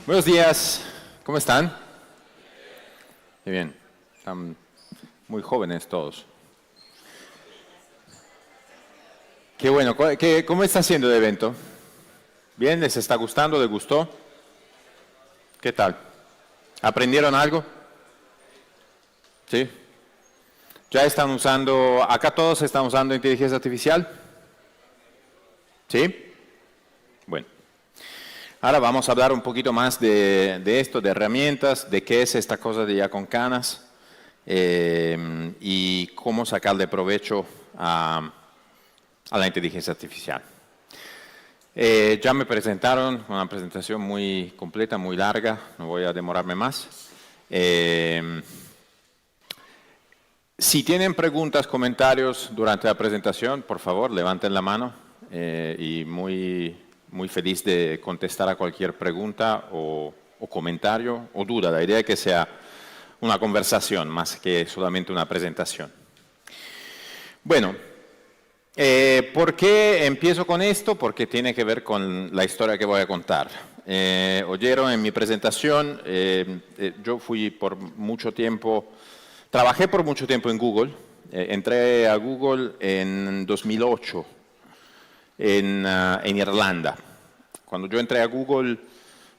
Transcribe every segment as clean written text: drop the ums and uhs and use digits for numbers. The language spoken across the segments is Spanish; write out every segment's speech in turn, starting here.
Buenos días, ¿cómo están? Muy bien, están muy jóvenes todos. Qué bueno, ¿cómo está siendo el evento? ¿Bien? ¿Les está gustando? ¿Les gustó? ¿Qué tal? ¿Aprendieron algo? ¿Sí? ¿Ya están usando, acá todos están usando inteligencia artificial? ¿Sí? Bueno. Ahora vamos a hablar un poquito más de esto, de herramientas, de qué es esta cosa de Ya con Canas y cómo sacarle provecho a la inteligencia artificial. Ya me presentaron una presentación muy completa, muy larga, no voy a demorarme más. Si tienen preguntas, comentarios durante la presentación, por favor, levanten la mano y muy feliz de contestar a cualquier pregunta o comentario o duda. La idea es que sea una conversación más que solamente una presentación. Bueno, ¿por qué empiezo con esto? Porque tiene que ver con la historia que voy a contar. Oyeron en mi presentación, yo fui por mucho tiempo, trabajé por mucho tiempo en Google, entré a Google en 2008. En Irlanda. Cuando yo entré a Google,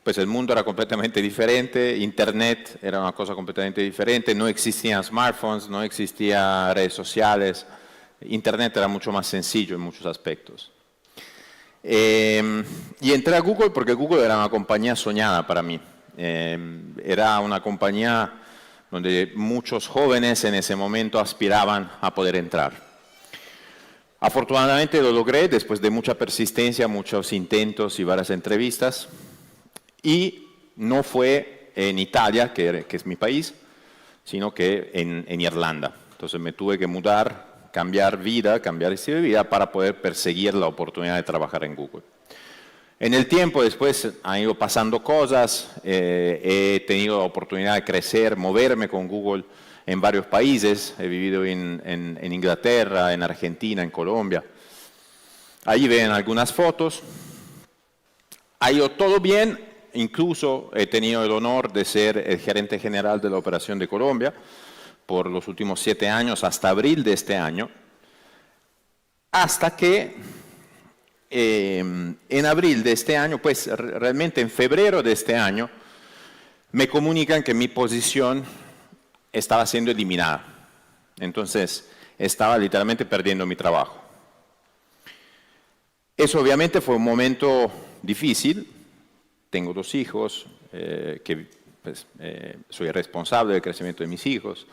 pues el mundo era completamente diferente, Internet era una cosa completamente diferente, no existían smartphones, no existían redes sociales, Internet era mucho más sencillo en muchos aspectos. Y entré a Google porque Google era una compañía soñada para mí. Era una compañía donde muchos jóvenes en ese momento aspiraban a poder entrar. Afortunadamente lo logré después de mucha persistencia, muchos intentos y varias entrevistas. Y no fue en Italia, que es mi país, sino que en Irlanda. Entonces me tuve que mudar, cambiar vida, cambiar estilo de vida para poder perseguir la oportunidad de trabajar en Google. En el tiempo después han ido pasando cosas, he tenido la oportunidad de crecer, moverme con Google en varios países, he vivido en Inglaterra, en Argentina, en Colombia. Ahí ven algunas fotos. Ha ido todo bien, incluso he tenido el honor de ser el gerente general de la operación de Colombia por los últimos 7 años, hasta abril de este año, hasta que en abril de este año, pues realmente en febrero de este año, me comunican que mi posición estaba siendo eliminada. Entonces, estaba literalmente perdiendo mi trabajo. Eso obviamente fue un momento difícil. Tengo 2 hijos, soy responsable del crecimiento de mis hijos.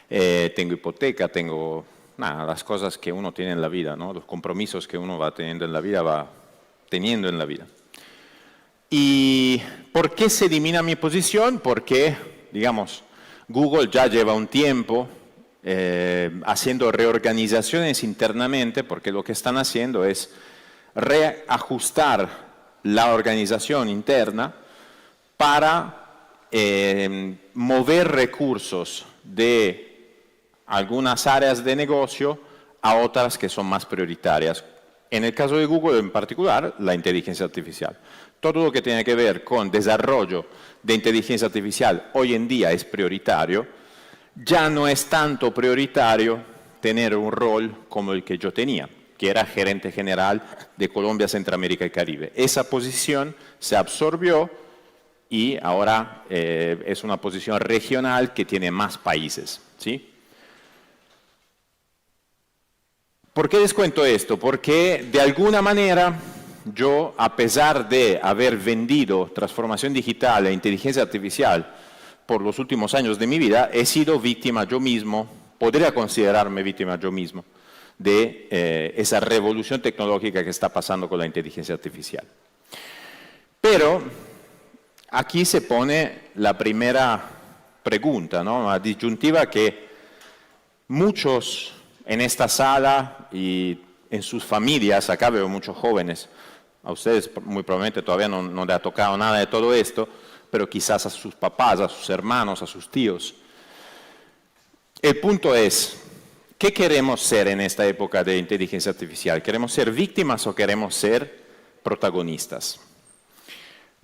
Tengo hipoteca, tengo las cosas que uno tiene en la vida, ¿no? Los compromisos que uno va teniendo en la vida, va teniendo en la vida. ¿Y por qué se elimina mi posición? Porque, digamos, Google ya lleva un tiempo haciendo reorganizaciones internamente, porque lo que están haciendo es reajustar la organización interna para mover recursos de algunas áreas de negocio a otras que son más prioritarias. En el caso de Google en particular, la inteligencia artificial. Todo lo que tiene que ver con desarrollo de inteligencia artificial hoy en día es prioritario. Ya no es tanto prioritario tener un rol como el que yo tenía, que era gerente general de Colombia, Centroamérica y Caribe. Esa posición se absorbió y ahora es una posición regional que tiene más países, ¿sí? ¿Por qué les cuento esto? Porque de alguna manera yo, a pesar de haber vendido transformación digital e inteligencia artificial por los últimos años de mi vida, he sido víctima yo mismo, podría considerarme víctima yo mismo, de esa revolución tecnológica que está pasando con la inteligencia artificial. Pero aquí se pone la primera pregunta, ¿no? La disyuntiva que muchos en esta sala y en sus familias, acá veo muchos jóvenes, a ustedes muy probablemente todavía no le ha tocado nada de todo esto, pero quizás a sus papás, a sus hermanos, a sus tíos. El punto es, ¿qué queremos ser en esta época de inteligencia artificial? ¿Queremos ser víctimas o queremos ser protagonistas?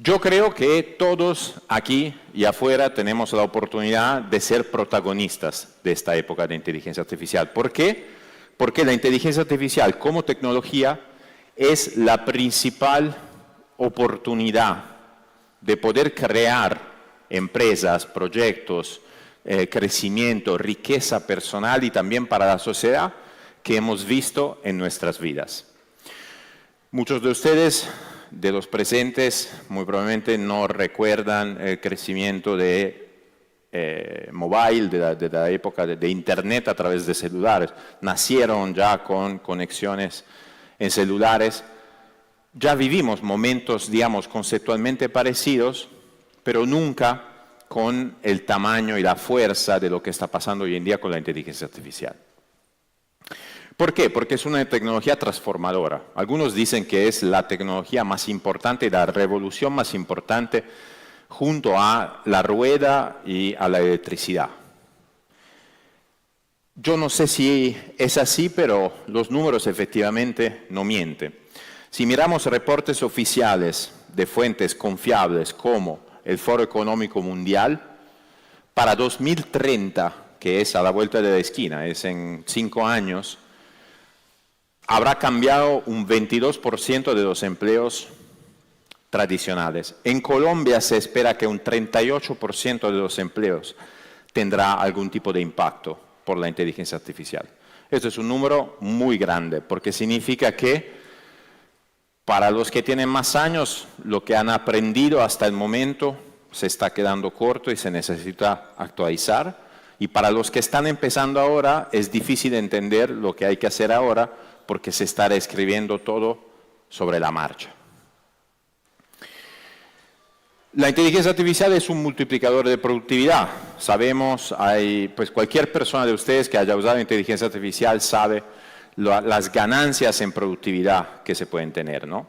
Yo creo que todos aquí y afuera tenemos la oportunidad de ser protagonistas de esta época de inteligencia artificial. ¿Por qué? Porque la inteligencia artificial como tecnología es la principal oportunidad de poder crear empresas, proyectos, crecimiento, riqueza personal y también para la sociedad que hemos visto en nuestras vidas. Muchos de ustedes, de los presentes, muy probablemente no recuerdan el crecimiento de mobile, de la época de Internet a través de celulares. Nacieron ya con conexiones en celulares. Ya vivimos momentos, digamos, conceptualmente parecidos, pero nunca con el tamaño y la fuerza de lo que está pasando hoy en día con la inteligencia artificial. ¿Por qué? Porque es una tecnología transformadora. Algunos dicen que es la tecnología más importante, la revolución más importante junto a la rueda y a la electricidad. Yo no sé si es así, pero los números efectivamente no mienten. Si miramos reportes oficiales de fuentes confiables como el Foro Económico Mundial, para 2030, que es a la vuelta de la esquina, es en 5 años, habrá cambiado un 22% de los empleos tradicionales. En Colombia se espera que un 38% de los empleos tendrá algún tipo de impacto por la inteligencia artificial. Esto es un número muy grande, porque significa que para los que tienen más años, lo que han aprendido hasta el momento se está quedando corto y se necesita actualizar. Y para los que están empezando ahora, es difícil entender lo que hay que hacer ahora, porque se está reescribiendo todo sobre la marcha. La inteligencia artificial es un multiplicador de productividad. Sabemos, pues cualquier persona de ustedes que haya usado inteligencia artificial sabe las ganancias en productividad que se pueden tener, ¿no?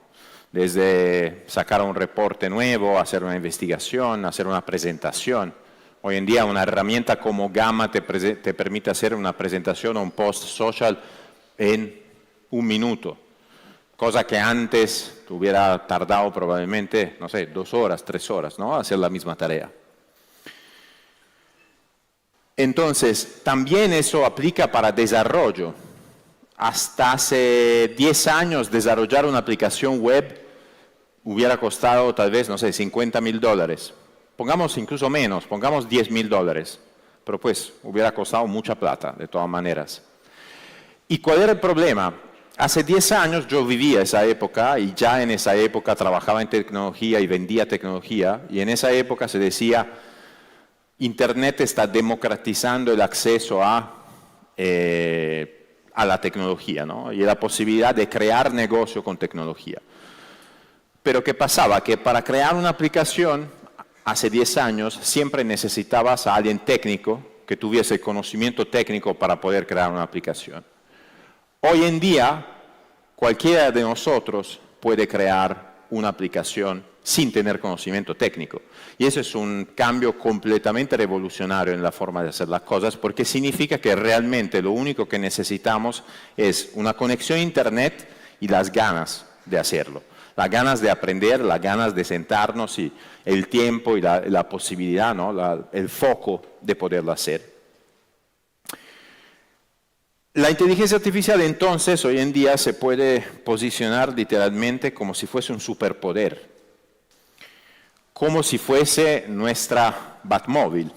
Desde sacar un reporte nuevo, hacer una investigación, hacer una presentación. Hoy en día una herramienta como Gamma te permite hacer una presentación o un post social en 1 minuto, cosa que antes hubiera tardado probablemente, no sé, 2 horas, 3 horas, ¿no? Hacer la misma tarea. Entonces, también eso aplica para desarrollo. Hasta hace 10 años desarrollar una aplicación web hubiera costado tal vez, no sé, $50,000. Pongamos incluso menos, pongamos $10,000, pero pues hubiera costado mucha plata de todas maneras. ¿Y cuál era el problema? Hace 10 años yo vivía esa época y ya en esa época trabajaba en tecnología y vendía tecnología, y en esa época se decía, Internet está democratizando el acceso a la tecnología, ¿no? Y la posibilidad de crear negocio con tecnología. Pero ¿qué pasaba? Que para crear una aplicación, hace 10 años, siempre necesitabas a alguien técnico que tuviese conocimiento técnico para poder crear una aplicación. Hoy en día, cualquiera de nosotros puede crear una aplicación sin tener conocimiento técnico. Y eso es un cambio completamente revolucionario en la forma de hacer las cosas, porque significa que realmente lo único que necesitamos es una conexión a Internet y las ganas de hacerlo. Las ganas de aprender, las ganas de sentarnos y el tiempo y la posibilidad, ¿no? El foco de poderlo hacer. La inteligencia artificial entonces hoy en día se puede posicionar literalmente como si fuese un superpoder, como si fuese nuestra Batmóvil.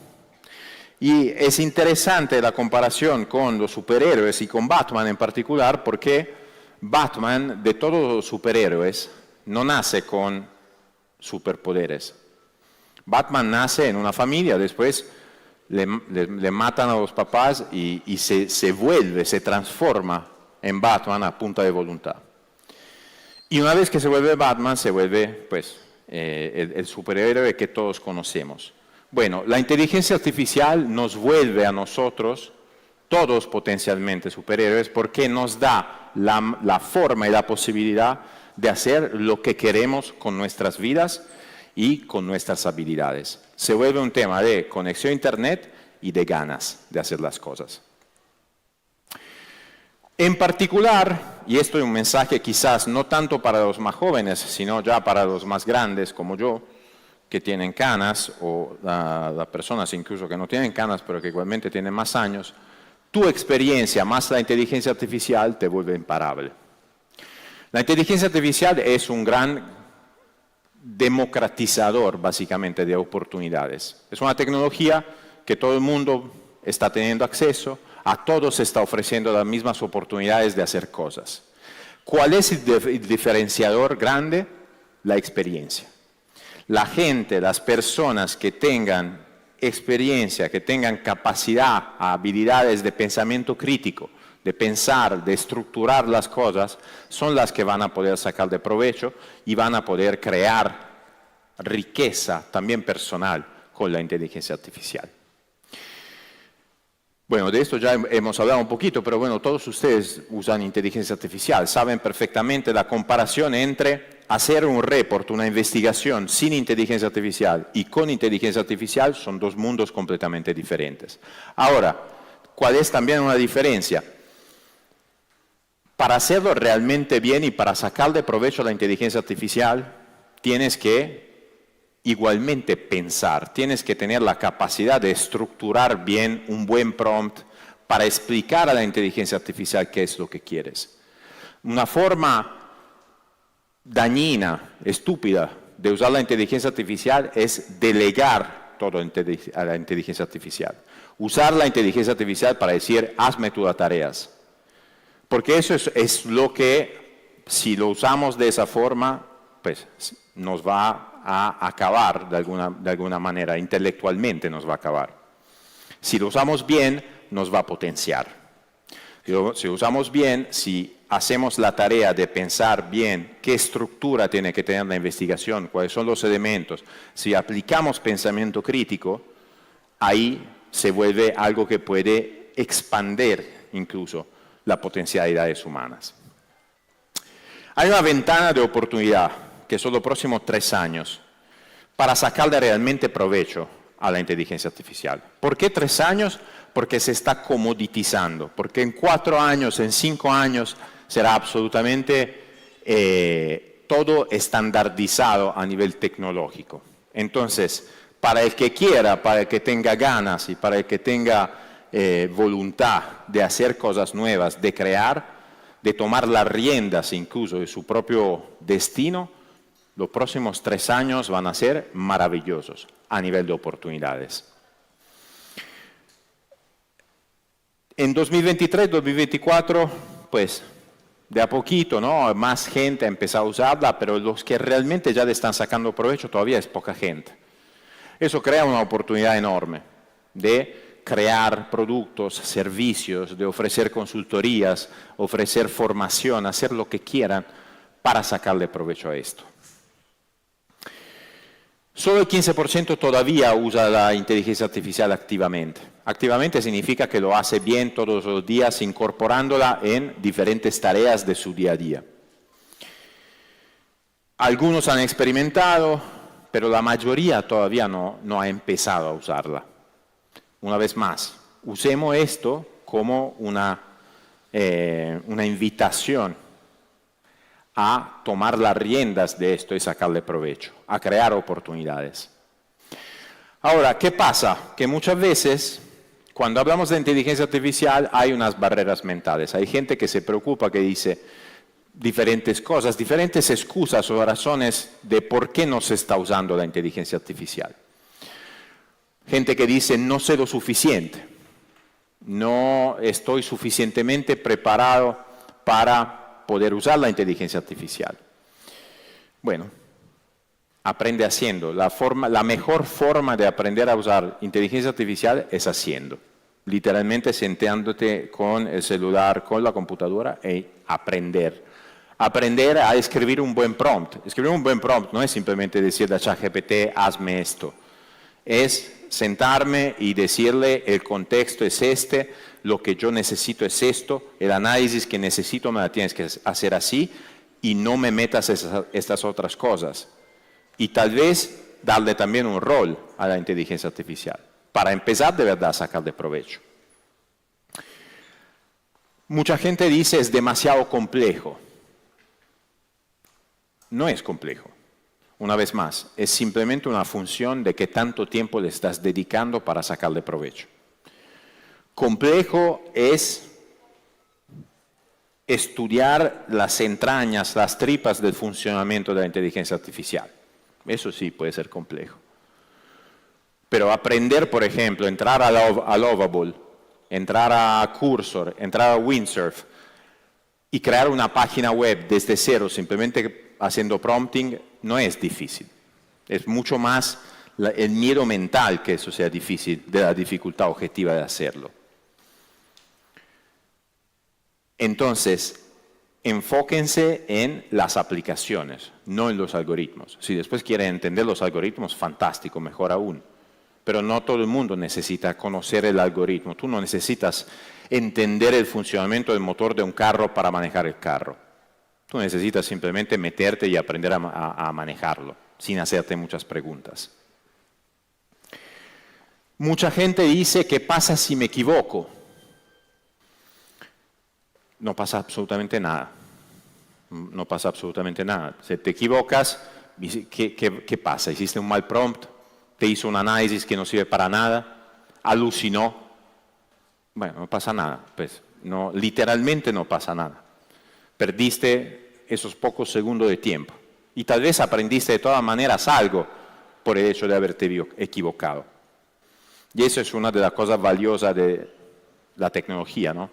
Y es interesante la comparación con los superhéroes y con Batman en particular, porque Batman, de todos los superhéroes, no nace con superpoderes. Batman nace en una familia, después le matan a los papás y se transforma en Batman a punta de voluntad. Y una vez que se vuelve Batman, se vuelve pues, el superhéroe que todos conocemos. Bueno, la inteligencia artificial nos vuelve a nosotros, todos potencialmente superhéroes, porque nos da la forma y la posibilidad de hacer lo que queremos con nuestras vidas y con nuestras habilidades. Se vuelve un tema de conexión a Internet y de ganas de hacer las cosas. En particular, y esto es un mensaje quizás no tanto para los más jóvenes, sino ya para los más grandes como yo, que tienen canas, o las personas incluso que no tienen canas, pero que igualmente tienen más años, tu experiencia más la inteligencia artificial te vuelve imparable. La inteligencia artificial es un gran democratizador, básicamente, de oportunidades. Es una tecnología que todo el mundo está teniendo acceso, a todos se está ofreciendo las mismas oportunidades de hacer cosas. ¿Cuál es el diferenciador grande? La experiencia. La gente, las personas que tengan experiencia, que tengan capacidad, habilidades de pensamiento crítico, de pensar, de estructurar las cosas, son las que van a poder sacar de provecho y van a poder crear riqueza también personal con la inteligencia artificial. Bueno, de esto ya hemos hablado un poquito, pero bueno, todos ustedes usan inteligencia artificial, saben perfectamente la comparación entre hacer un report, una investigación sin inteligencia artificial y con inteligencia artificial son dos mundos completamente diferentes. Ahora, ¿cuál es también una diferencia? Para hacerlo realmente bien y para sacar de provecho la inteligencia artificial, tienes que igualmente pensar, tienes que tener la capacidad de estructurar bien un buen prompt para explicar a la inteligencia artificial qué es lo que quieres. Una forma dañina, estúpida, de usar la inteligencia artificial es delegar todo a la inteligencia artificial. Usar la inteligencia artificial para decir, hazme tus tareas. Porque eso es lo que, si lo usamos de esa forma, pues nos va a acabar de alguna manera, intelectualmente nos va a acabar. Si lo usamos bien, nos va a potenciar. Si lo usamos bien, si hacemos la tarea de pensar bien qué estructura tiene que tener la investigación, cuáles son los elementos, si aplicamos pensamiento crítico, ahí se vuelve algo que puede expandir incluso las potencialidades humanas. Hay una ventana de oportunidad, que son los próximos 3 años, para sacarle realmente provecho a la inteligencia artificial. ¿Por qué 3 años? Porque se está comoditizando, porque en 4 años, en 5 años, será absolutamente todo estandarizado a nivel tecnológico. Entonces, para el que quiera, para el que tenga ganas y para el que tenga voluntad de hacer cosas nuevas, de crear, de tomar las riendas incluso de su propio destino, los próximos 3 años van a ser maravillosos a nivel de oportunidades. En 2023, 2024, pues de a poquito, ¿no? Más gente ha empezado a usarla, pero los que realmente ya le están sacando provecho todavía es poca gente. Eso crea una oportunidad enorme de crear productos, servicios, de ofrecer consultorías, ofrecer formación, hacer lo que quieran para sacarle provecho a esto. Solo el 15% todavía usa la inteligencia artificial activamente. Activamente significa que lo hace bien todos los días, incorporándola en diferentes tareas de su día a día. Algunos han experimentado, pero la mayoría todavía no ha empezado a usarla. Una vez más, usemos esto como una invitación a tomar las riendas de esto y sacarle provecho, a crear oportunidades. Ahora, ¿qué pasa? Que muchas veces, cuando hablamos de inteligencia artificial, hay unas barreras mentales. Hay gente que se preocupa, que dice diferentes cosas, diferentes excusas o razones de por qué no se está usando la inteligencia artificial. Gente que dice, no sé lo suficiente, no estoy suficientemente preparado para poder usar la inteligencia artificial. Bueno, aprende haciendo. La mejor forma de aprender a usar inteligencia artificial es haciendo. Literalmente sentándote con el celular, con la computadora y aprender. Aprender a escribir un buen prompt. Escribir un buen prompt no es simplemente decirle a ChatGPT, hazme esto. Es sentarme y decirle, el contexto es este, lo que yo necesito es esto, el análisis que necesito me la tienes que hacer así y no me metas estas otras cosas. Y tal vez darle también un rol a la inteligencia artificial, para empezar de verdad a sacar de provecho. Mucha gente dice es demasiado complejo. No es complejo. Una vez más, es simplemente una función de qué tanto tiempo le estás dedicando para sacarle provecho. Complejo es estudiar las entrañas, las tripas del funcionamiento de la inteligencia artificial. Eso sí puede ser complejo. Pero aprender, por ejemplo, entrar a Lovable, entrar a Cursor, entrar a Windsurf y crear una página web desde cero, simplemente haciendo prompting, no es difícil. Es mucho más el miedo mental que eso sea difícil, de la dificultad objetiva de hacerlo. Entonces, enfóquense en las aplicaciones, no en los algoritmos. Si después quieren entender los algoritmos, fantástico, mejor aún. Pero no todo el mundo necesita conocer el algoritmo. Tú no necesitas entender el funcionamiento del motor de un carro para manejar el carro. Tú necesitas simplemente meterte y aprender a manejarlo, sin hacerte muchas preguntas. Mucha gente dice, ¿qué pasa si me equivoco? No pasa absolutamente nada. No pasa absolutamente nada. Si te equivocas, ¿qué pasa? ¿Hiciste un mal prompt? ¿Te hizo un análisis que no sirve para nada? ¿Alucinó? Bueno, no pasa nada. Pues, no, literalmente no pasa nada. Perdiste esos pocos segundos de tiempo. Y tal vez aprendiste de todas maneras algo por el hecho de haberte equivocado. Y eso es una de las cosas valiosas de la tecnología, ¿no?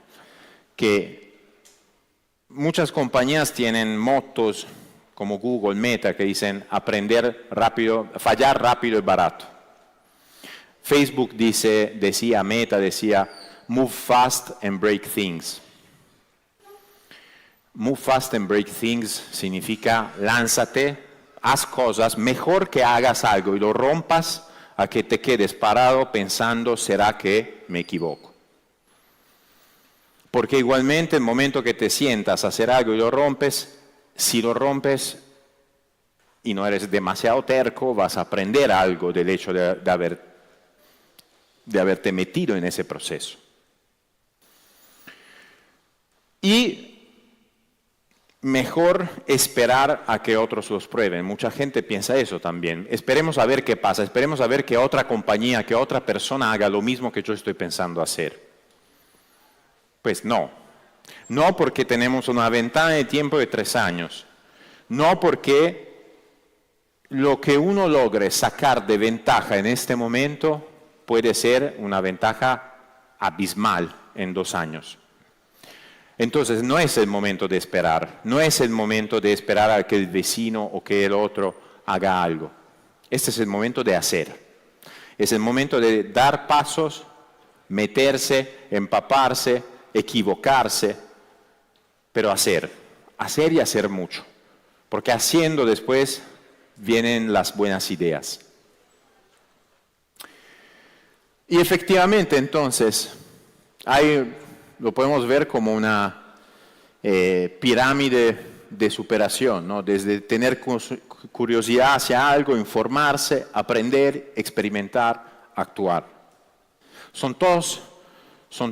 Que muchas compañías tienen motos como Google, Meta, que dicen aprender rápido, fallar rápido y barato. Facebook Meta decía, move fast and break things. Move fast and break things significa lánzate, haz cosas, mejor que hagas algo y lo rompas a que te quedes parado pensando, ¿será que me equivoco? Porque igualmente el momento que te sientas a hacer algo y lo rompes, si lo rompes y no eres demasiado terco, vas a aprender algo del hecho de haberte metido en ese proceso. Y mejor esperar a que otros los prueben. Mucha gente piensa eso también. Esperemos a ver qué pasa, esperemos a ver que otra compañía, que otra persona haga lo mismo que yo estoy pensando hacer. Pues no. No porque tenemos una ventana de tiempo de 3 años. No porque lo que uno logre sacar de ventaja en este momento puede ser una ventaja abismal en 2 años. Entonces no es el momento de esperar, no es el momento de esperar a que el vecino o que el otro haga algo. Este es el momento de hacer. Es el momento de dar pasos, meterse, empaparse, equivocarse, pero hacer y hacer mucho. Porque haciendo después vienen las buenas ideas. Y efectivamente entonces lo podemos ver como una pirámide de superación, ¿no? Desde tener curiosidad hacia algo, informarse, aprender, experimentar, actuar. Son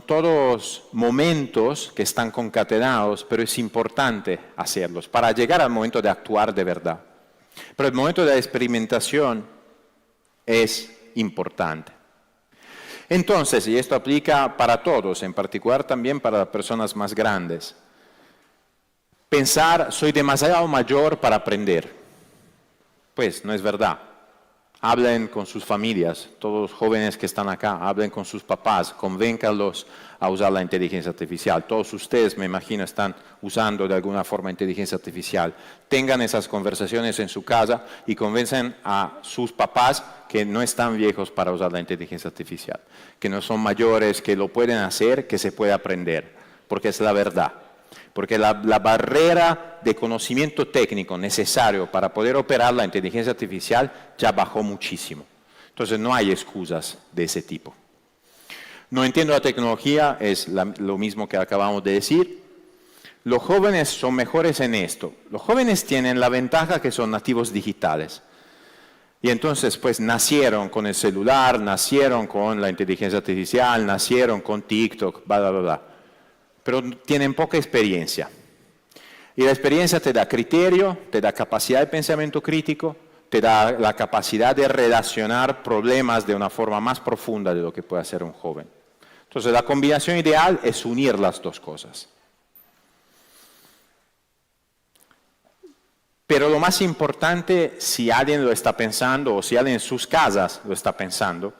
todos momentos que están concatenados, pero es importante hacerlos para llegar al momento de actuar de verdad. Pero el momento de la experimentación es importante. Entonces, y esto aplica para todos, en particular también para las personas más grandes, pensar, soy demasiado mayor para aprender. Pues no es verdad. Hablen con sus familias, todos los jóvenes que están acá, hablen con sus papás, convéncanlos a usar la inteligencia artificial. Todos ustedes, me imagino, están usando de alguna forma inteligencia artificial. Tengan esas conversaciones en su casa y convencen a sus papás que no están viejos para usar la inteligencia artificial, que no son mayores, que lo pueden hacer, que se puede aprender, porque es la verdad. Porque la barrera de conocimiento técnico necesario para poder operar la inteligencia artificial ya bajó muchísimo. Entonces no hay excusas de ese tipo. No entiendo la tecnología, es lo mismo que acabamos de decir. Los jóvenes son mejores en esto. Los jóvenes tienen la ventaja que son nativos digitales. Y entonces pues nacieron con el celular, nacieron con la inteligencia artificial, nacieron con TikTok, bla, bla, bla. pero tienen poca experiencia. Y la experiencia te da criterio, te da capacidad de pensamiento crítico, te da la capacidad de relacionar problemas de una forma más profunda de lo que puede hacer un joven. Entonces, la combinación ideal es unir las dos cosas. Pero lo más importante, si alguien lo está pensando o si alguien en sus casas lo está pensando,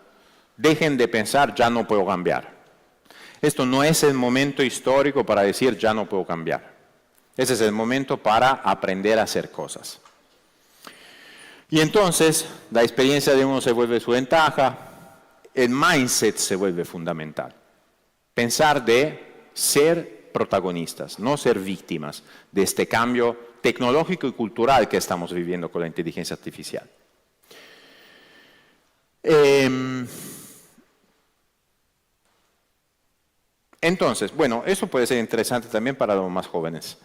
dejen de pensar, ya no puedo cambiar. Esto no es el momento histórico para decir, ya no puedo cambiar. Ese es el momento para aprender a hacer cosas. Y entonces, la experiencia de uno se vuelve su ventaja, el mindset se vuelve fundamental. Pensar de ser protagonistas, no ser víctimas de este cambio tecnológico y cultural que estamos viviendo con la inteligencia artificial. Entonces, bueno, eso puede ser interesante también para los más jóvenes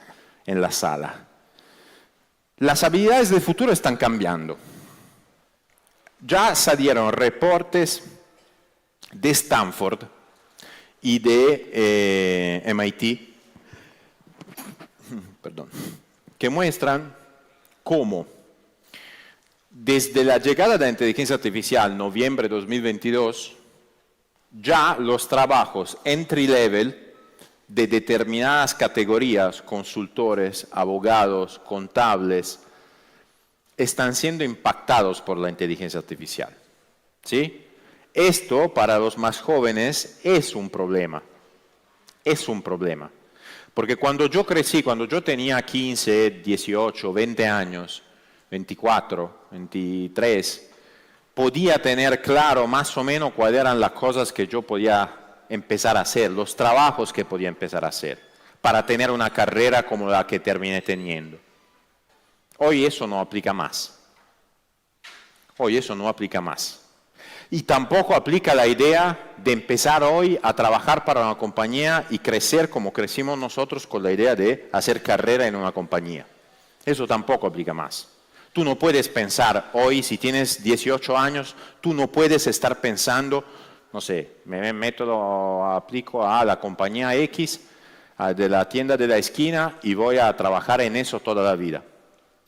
en la sala. Las habilidades del futuro están cambiando. Ya salieron reportes de Stanford y de MIT, que muestran cómo desde la llegada de la inteligencia artificial, noviembre de 2022, ya los trabajos entry-level de determinadas categorías, consultores, abogados, contables, están siendo impactados por la inteligencia artificial. ¿Sí? Esto para los más jóvenes es un problema. Es un problema. Porque cuando yo crecí, cuando yo tenía 15, 18, 20 años, 24, 23, podía tener claro más o menos cuáles eran las cosas que yo podía empezar a hacer, los trabajos que podía empezar a hacer, para tener una carrera como la que terminé teniendo. Hoy eso no aplica más. Hoy eso no aplica más. Y tampoco aplica la idea de empezar hoy a trabajar para una compañía y crecer como crecimos nosotros con la idea de hacer carrera en una compañía. Eso tampoco aplica más. Tú no puedes pensar hoy, si tienes 18 años, tú no puedes estar pensando, no sé, me meto, aplico a la compañía X de la tienda de la esquina y voy a trabajar en eso toda la vida.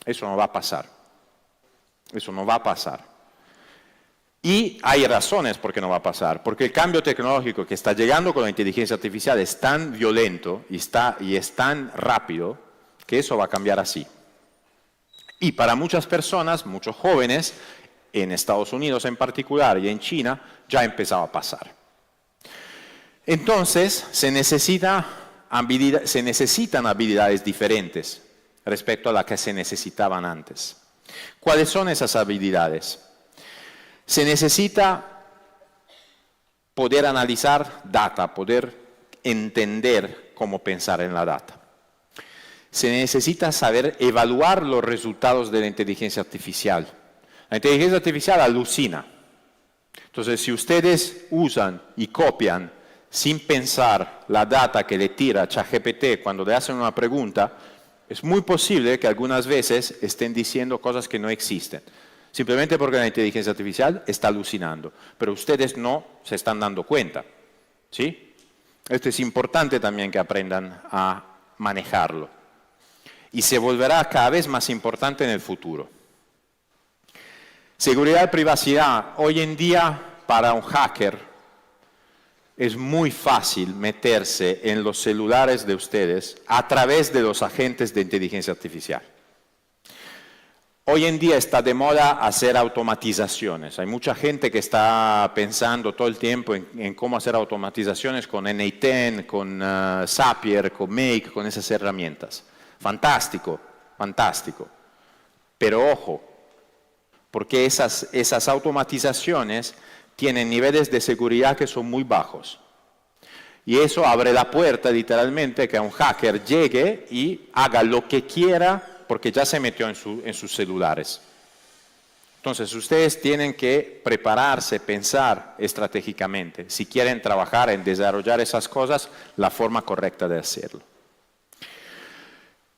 Eso no va a pasar. Eso no va a pasar. Y hay razones por qué no va a pasar. Porque el cambio tecnológico que está llegando con la inteligencia artificial es tan violento y es tan rápido que eso va a cambiar así. Y para muchas personas, muchos jóvenes, en Estados Unidos en particular y en China, ya empezaba a pasar. Entonces, se necesitan habilidades diferentes respecto a las que se necesitaban antes. ¿Cuáles son esas habilidades? Se necesita poder analizar data, poder entender cómo pensar en la data. Se necesita saber evaluar los resultados de la inteligencia artificial. La inteligencia artificial alucina. Entonces, si ustedes usan y copian sin pensar la data que le tira ChatGPT cuando le hacen una pregunta, es muy posible que algunas veces estén diciendo cosas que no existen. Simplemente porque la inteligencia artificial está alucinando, pero ustedes no se están dando cuenta. ¿Sí? Esto es importante también que aprendan a manejarlo. Y se volverá cada vez más importante en el futuro. Seguridad y privacidad. Hoy en día, para un hacker, es muy fácil meterse en los celulares de ustedes a través de los agentes de inteligencia artificial. Hoy en día está de moda hacer automatizaciones. Hay mucha gente que está pensando todo el tiempo en cómo hacer automatizaciones con n8n, con Zapier, con Make, con esas herramientas. Fantástico, fantástico. Pero ojo, porque esas automatizaciones tienen niveles de seguridad que son muy bajos. Y eso abre la puerta literalmente que un hacker llegue y haga lo que quiera porque ya se metió en sus celulares. Entonces, ustedes tienen que prepararse, pensar estratégicamente, si quieren trabajar en desarrollar esas cosas, la forma correcta de hacerlo.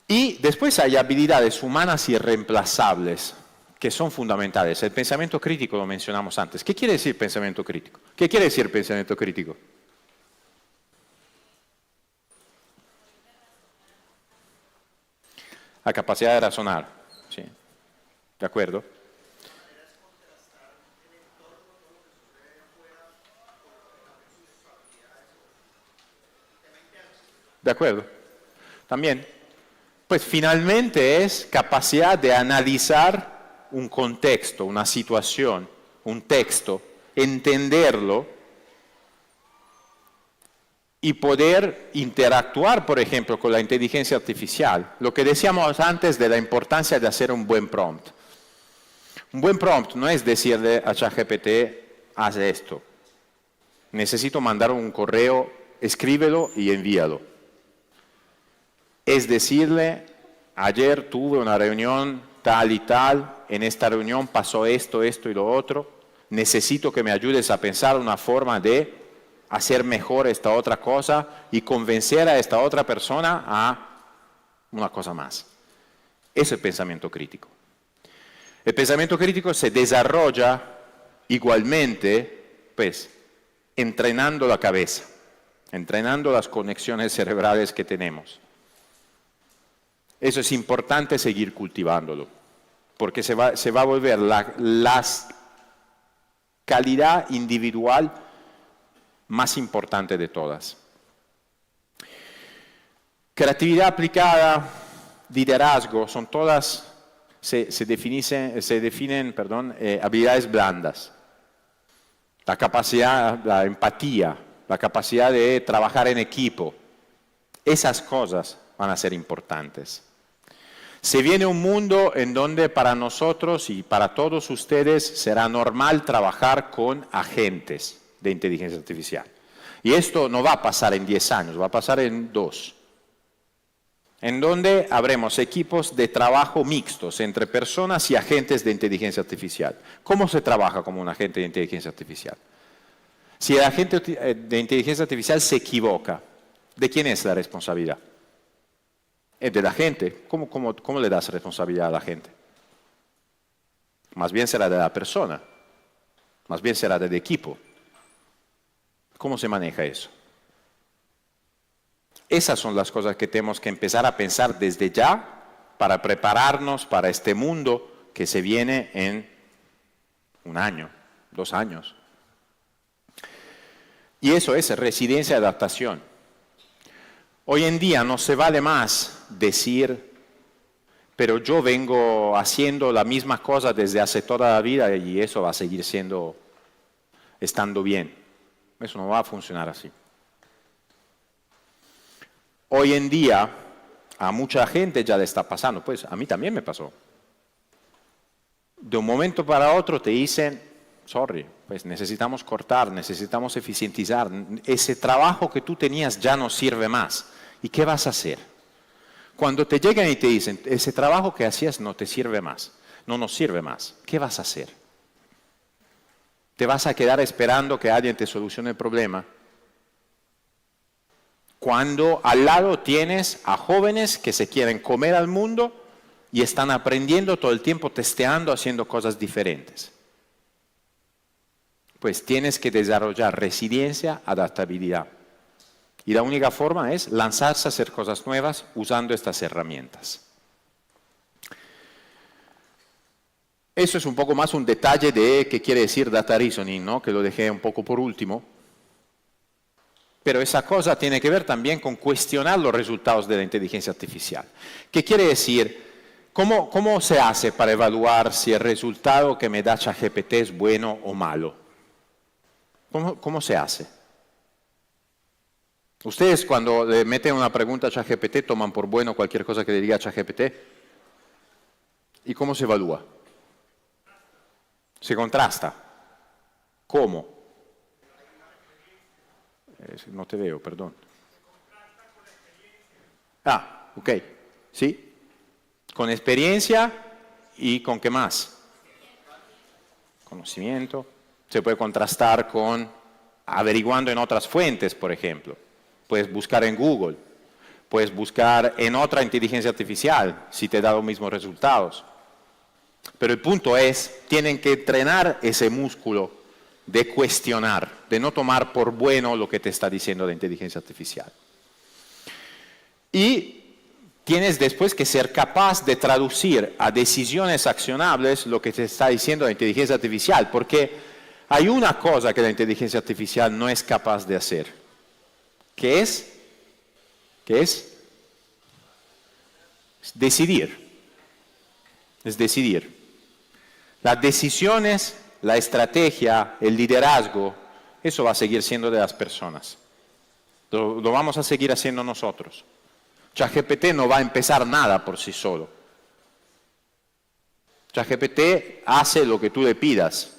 Y después hay habilidades humanas irreemplazables, que son fundamentales. El pensamiento crítico lo mencionamos antes. ¿Qué quiere decir pensamiento crítico? ¿Qué quiere decir pensamiento crítico? La capacidad de razonar, ¿sí? ¿De acuerdo? ¿De acuerdo? También. Pues finalmente es capacidad de analizar un contexto, una situación, un texto, entenderlo y poder interactuar, por ejemplo, con la inteligencia artificial. Lo que decíamos antes de la importancia de hacer un buen prompt. Un buen prompt no es decirle a ChatGPT, haz esto. Necesito mandar un correo, escríbelo y envíalo. Es decirle, ayer tuve una reunión tal y tal, en esta reunión pasó esto, esto y lo otro, necesito que me ayudes a pensar una forma de hacer mejor esta otra cosa y convencer a esta otra persona a una cosa más. Eso es el pensamiento crítico. El pensamiento crítico se desarrolla igualmente, pues, entrenando la cabeza, entrenando las conexiones cerebrales que tenemos. Eso es importante seguir cultivándolo, porque se va a volver la calidad individual más importante de todas. Creatividad aplicada, liderazgo, son todas, se definen habilidades blandas. La capacidad, la empatía, la capacidad de trabajar en equipo, esas cosas van a ser importantes. Se viene un mundo en donde para nosotros y para todos ustedes será normal trabajar con agentes de inteligencia artificial. Y esto no va a pasar en 10 años, va a pasar en 2. En donde habremos equipos de trabajo mixtos entre personas y agentes de inteligencia artificial. ¿Cómo se trabaja como un agente de inteligencia artificial? Si el agente de inteligencia artificial se equivoca, ¿de quién es la responsabilidad? Es de la gente. ¿Cómo le das responsabilidad a la gente? Más bien será de la persona. Más bien será del equipo. ¿Cómo se maneja eso? Esas son las cosas que tenemos que empezar a pensar desde ya para prepararnos para este mundo que se viene en 1 año, 2 años. Y eso es resiliencia y adaptación. Hoy en día no se vale más decir, pero yo vengo haciendo la misma cosa desde hace toda la vida y eso va a seguir estando bien. Eso no va a funcionar así. Hoy en día a mucha gente ya le está pasando, pues a mí también me pasó. De un momento para otro te dicen, sorry, pues necesitamos cortar, necesitamos eficientizar, ese trabajo que tú tenías ya no sirve más. ¿Y qué vas a hacer? Cuando te llegan y te dicen, ese trabajo que hacías no te sirve más, no nos sirve más, ¿qué vas a hacer? ¿Te vas a quedar esperando que alguien te solucione el problema? Cuando al lado tienes a jóvenes que se quieren comer al mundo y están aprendiendo todo el tiempo, testeando, haciendo cosas diferentes. Pues tienes que desarrollar resiliencia, adaptabilidad. Y la única forma es lanzarse a hacer cosas nuevas usando estas herramientas. Eso es un poco más un detalle de qué quiere decir data reasoning, ¿no? Que lo dejé un poco por último. Pero esa cosa tiene que ver también con cuestionar los resultados de la inteligencia artificial. ¿Qué quiere decir? ¿Cómo se hace para evaluar si el resultado que me da ChatGPT es bueno o malo? ¿Cómo se hace? Ustedes cuando le meten una pregunta a ChatGPT toman por bueno cualquier cosa que le diga a ChatGPT. ¿Y cómo se evalúa? Se contrasta. ¿Cómo? No te veo, perdón. Ah, ok. ¿Sí? Con experiencia y con qué más. Conocimiento. Se puede contrastar con averiguando en otras fuentes, por ejemplo. Puedes buscar en Google. Puedes buscar en otra inteligencia artificial si te da los mismos resultados. Pero el punto es, tienen que entrenar ese músculo de cuestionar, de no tomar por bueno lo que te está diciendo la inteligencia artificial. Y tienes después que ser capaz de traducir a decisiones accionables lo que te está diciendo la inteligencia artificial, porque hay una cosa que la inteligencia artificial no es capaz de hacer, que es decidir. Es decidir. Las decisiones, la estrategia, el liderazgo, eso va a seguir siendo de las personas. Lo vamos a seguir haciendo nosotros. ChatGPT no va a empezar nada por sí solo. ChatGPT hace lo que tú le pidas,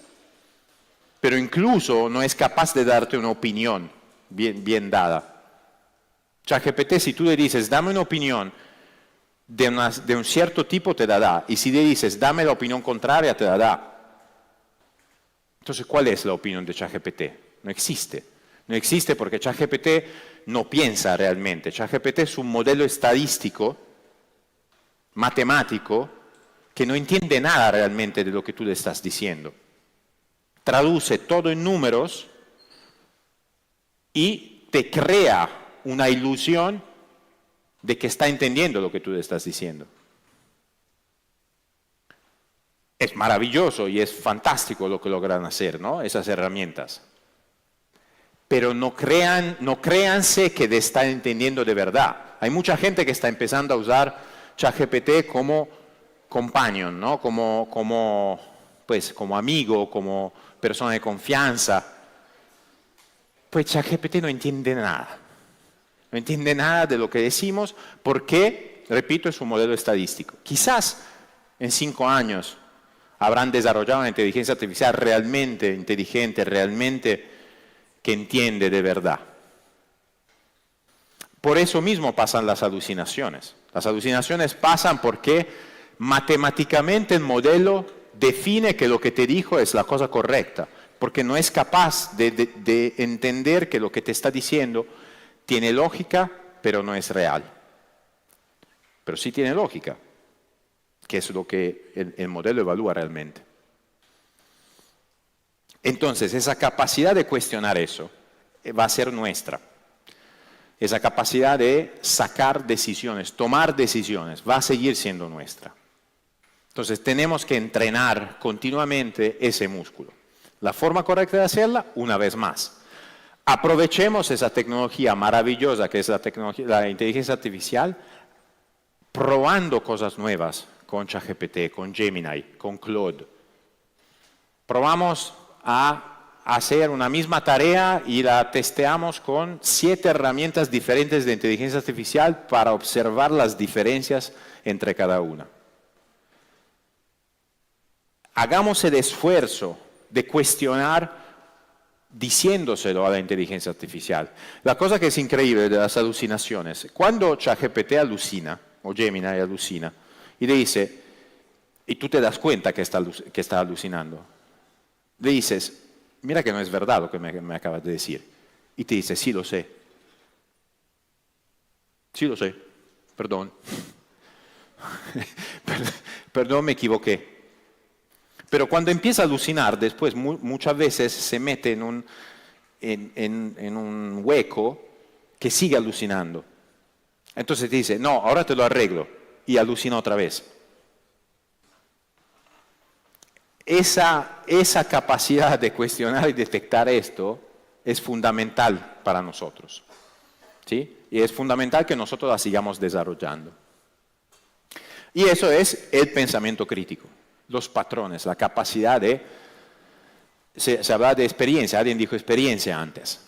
pero incluso no es capaz de darte una opinión bien dada. ChatGPT, si tú le dices, dame una opinión de un cierto tipo, te la da. Y si le dices, dame la opinión contraria, te la da. Entonces, ¿cuál es la opinión de ChatGPT? No existe. No existe porque ChatGPT no piensa realmente. ChatGPT es un modelo estadístico, matemático, que no entiende nada realmente de lo que tú le estás diciendo. Traduce todo en números y te crea una ilusión de que está entendiendo lo que tú le estás diciendo. Es maravilloso y es fantástico lo que logran hacer, ¿no? Esas herramientas. Pero no créanse que están entendiendo de verdad. Hay mucha gente que está empezando a usar ChatGPT como companion, ¿no? Como amigo, como persona de confianza. Pues ChatGPT no entiende nada. No entiende nada de lo que decimos porque, repito, es un modelo estadístico. Quizás en 5 años habrán desarrollado una inteligencia artificial realmente inteligente, realmente que entiende de verdad. Por eso mismo pasan las alucinaciones. Las alucinaciones pasan porque matemáticamente el modelo define que lo que te dijo es la cosa correcta, porque no es capaz de entender que lo que te está diciendo tiene lógica, pero no es real. Pero sí tiene lógica, que es lo que el modelo evalúa realmente. Entonces, esa capacidad de cuestionar eso va a ser nuestra. Esa capacidad de sacar decisiones, tomar decisiones, va a seguir siendo nuestra. Entonces, tenemos que entrenar continuamente ese músculo. La forma correcta de hacerla, una vez más. Aprovechemos esa tecnología maravillosa que es la inteligencia artificial, probando cosas nuevas con ChatGPT, con Gemini, con Claude. Probamos a hacer una misma tarea y la testeamos con 7 herramientas diferentes de inteligencia artificial para observar las diferencias entre cada una. Hagamos el esfuerzo de cuestionar diciéndoselo a la inteligencia artificial. La cosa que es increíble de las alucinaciones, cuando ChatGPT alucina, o Gemini alucina, y le dice, y tú te das cuenta que está alucinando, le dices, mira que no es verdad lo que me acabas de decir. Y te dice, sí lo sé. Sí lo sé, perdón. Perdón, me equivoqué. Pero cuando empieza a alucinar, después muchas veces se mete en un hueco que sigue alucinando. Entonces te dice, no, ahora te lo arreglo. Y alucina otra vez. Esa capacidad de cuestionar y detectar esto es fundamental para nosotros. ¿Sí? Y es fundamental que nosotros la sigamos desarrollando. Y eso es el pensamiento crítico. Los patrones, la capacidad de... Se habla de experiencia, alguien dijo experiencia antes.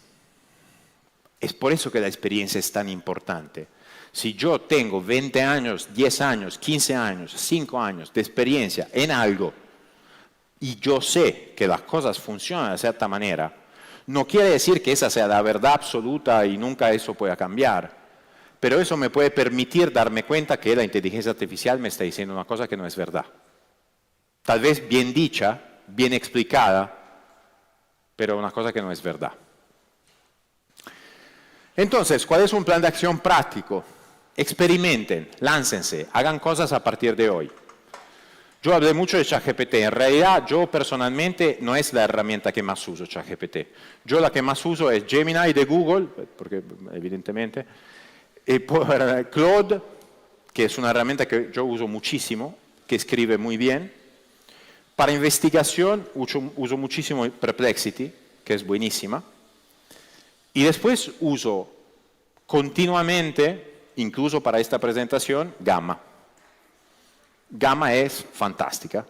Es por eso que la experiencia es tan importante. Si yo tengo 20 años, 10 años, 15 años, 5 años de experiencia en algo y yo sé que las cosas funcionan de cierta manera, no quiere decir que esa sea la verdad absoluta y nunca eso pueda cambiar. Pero eso me puede permitir darme cuenta que la inteligencia artificial me está diciendo una cosa que no es verdad. Tal vez bien dicha, bien explicada, pero una cosa que no es verdad. Entonces, ¿cuál es un plan de acción práctico? Experimenten, láncense, hagan cosas a partir de hoy. Yo hablé mucho de ChatGPT. En realidad, yo personalmente no es la herramienta que más uso, ChatGPT. Yo la que más uso es Gemini de Google, porque evidentemente, y por Claude, que es una herramienta que yo uso muchísimo, que escribe muy bien. Para investigación uso muchísimo Perplexity, que es buenísima. Y después uso continuamente, incluso para esta presentación, Gamma. Gamma es fantástica.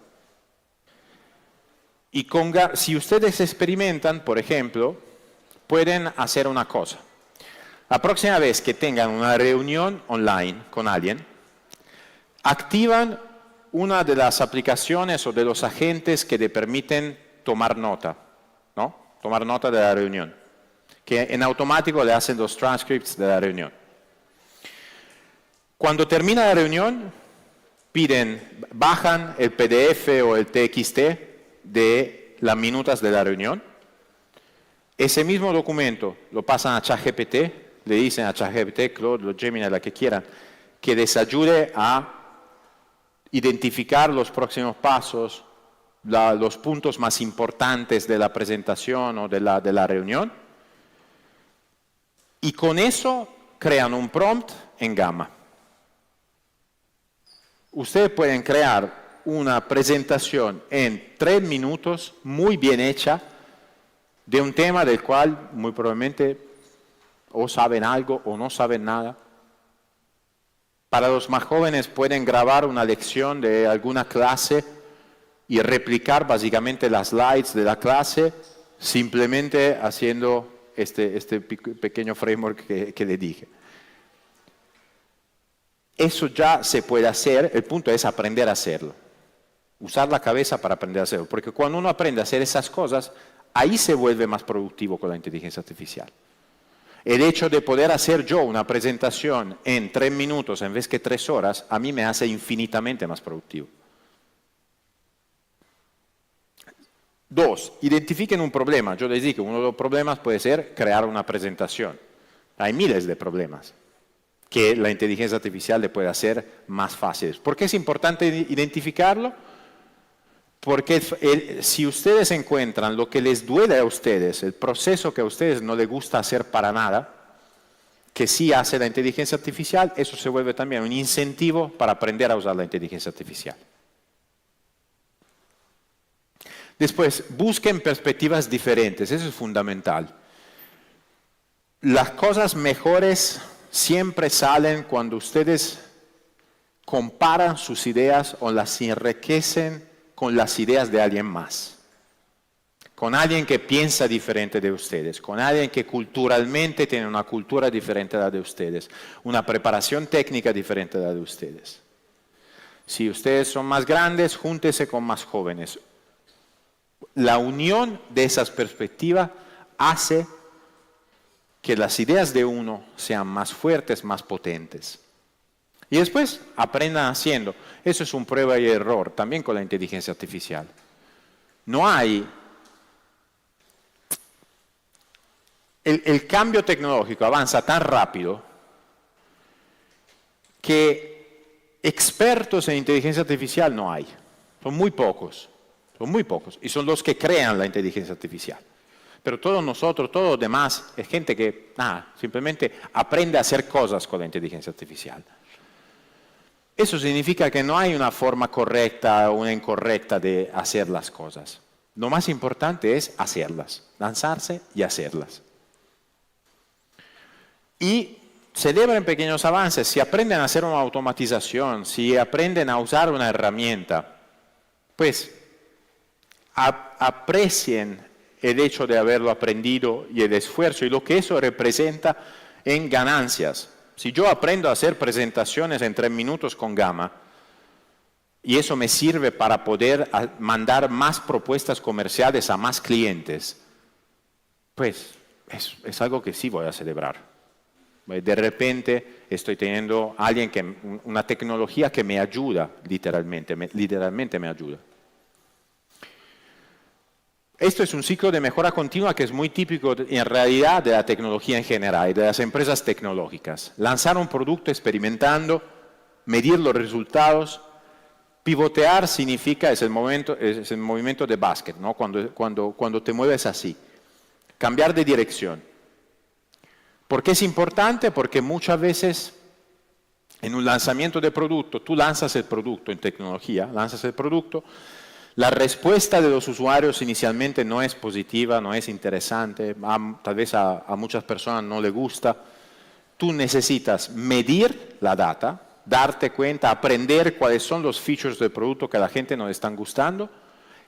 Y si ustedes experimentan, por ejemplo, pueden hacer una cosa. La próxima vez que tengan una reunión online con alguien, activan una de las aplicaciones o de los agentes que le permiten tomar nota, ¿no? Tomar nota de la reunión, que en automático le hacen los transcripts de la reunión. Cuando termina la reunión, bajan el PDF o el TXT de las minutas de la reunión. Ese mismo documento lo pasan a ChatGPT, le dicen a ChatGPT, Claude, Gemini, la que quieran, que les ayude a identificar los próximos pasos, los puntos más importantes de la presentación o de la reunión. Y con eso crean un prompt en Gamma. Ustedes pueden crear una presentación en 3 minutos muy bien hecha de un tema del cual muy probablemente o saben algo o no saben nada. Para los más jóvenes pueden grabar una lección de alguna clase y replicar básicamente las slides de la clase simplemente haciendo este pequeño framework que le dije. Eso ya se puede hacer, el punto es aprender a hacerlo. Usar la cabeza para aprender a hacerlo, porque cuando uno aprende a hacer esas cosas, ahí se vuelve más productivo con la inteligencia artificial. El hecho de poder hacer yo una presentación en 3 minutos en vez que 3 horas, a mí me hace infinitamente más productivo. 2, identifiquen un problema. Yo les digo, uno de los problemas puede ser crear una presentación. Hay miles de problemas que la inteligencia artificial le puede hacer más fáciles. ¿Por qué es importante identificarlo? Porque si ustedes encuentran lo que les duele a ustedes, el proceso que a ustedes no les gusta hacer para nada, que sí hace la inteligencia artificial, eso se vuelve también un incentivo para aprender a usar la inteligencia artificial. Después, busquen perspectivas diferentes, eso es fundamental. Las cosas mejores siempre salen cuando ustedes comparan sus ideas o las enriquecen con las ideas de alguien más, con alguien que piensa diferente de ustedes, con alguien que culturalmente tiene una cultura diferente a la de ustedes, una preparación técnica diferente a la de ustedes. Si ustedes son más grandes, júntese con más jóvenes. La unión de esas perspectivas hace que las ideas de uno sean más fuertes, más potentes. Y después aprendan haciendo. Eso es un prueba y error, también con la inteligencia artificial. No hay... El cambio tecnológico avanza tan rápido que expertos en inteligencia artificial no hay. Son muy pocos. Y son los que crean la inteligencia artificial. Pero todos nosotros, todos los demás, es gente que simplemente aprende a hacer cosas con la inteligencia artificial. Eso significa que no hay una forma correcta o una incorrecta de hacer las cosas. Lo más importante es hacerlas, lanzarse y hacerlas. Y celebren pequeños avances. Si aprenden a hacer una automatización, si aprenden a usar una herramienta, pues aprecien el hecho de haberlo aprendido y el esfuerzo y lo que eso representa en ganancias. Si yo aprendo a hacer presentaciones en 3 minutos con Gamma y eso me sirve para poder mandar más propuestas comerciales a más clientes, pues es algo que sí voy a celebrar. De repente estoy teniendo una tecnología que me ayuda, literalmente me ayuda. Esto es un ciclo de mejora continua que es muy típico en realidad de la tecnología en general y de las empresas tecnológicas. Lanzar un producto experimentando, medir los resultados, pivotear significa, es el movimiento de básquet, ¿no? Cuando te mueves así. Cambiar de dirección. ¿Por qué es importante? Porque muchas veces En un lanzamiento de producto, tú lanzas el producto en tecnología, lanzas el producto, la respuesta de los usuarios inicialmente no es positiva, no es interesante, tal vez a muchas personas no les gusta. Tú necesitas medir la data, darte cuenta, aprender cuáles son los features del producto que a la gente no le están gustando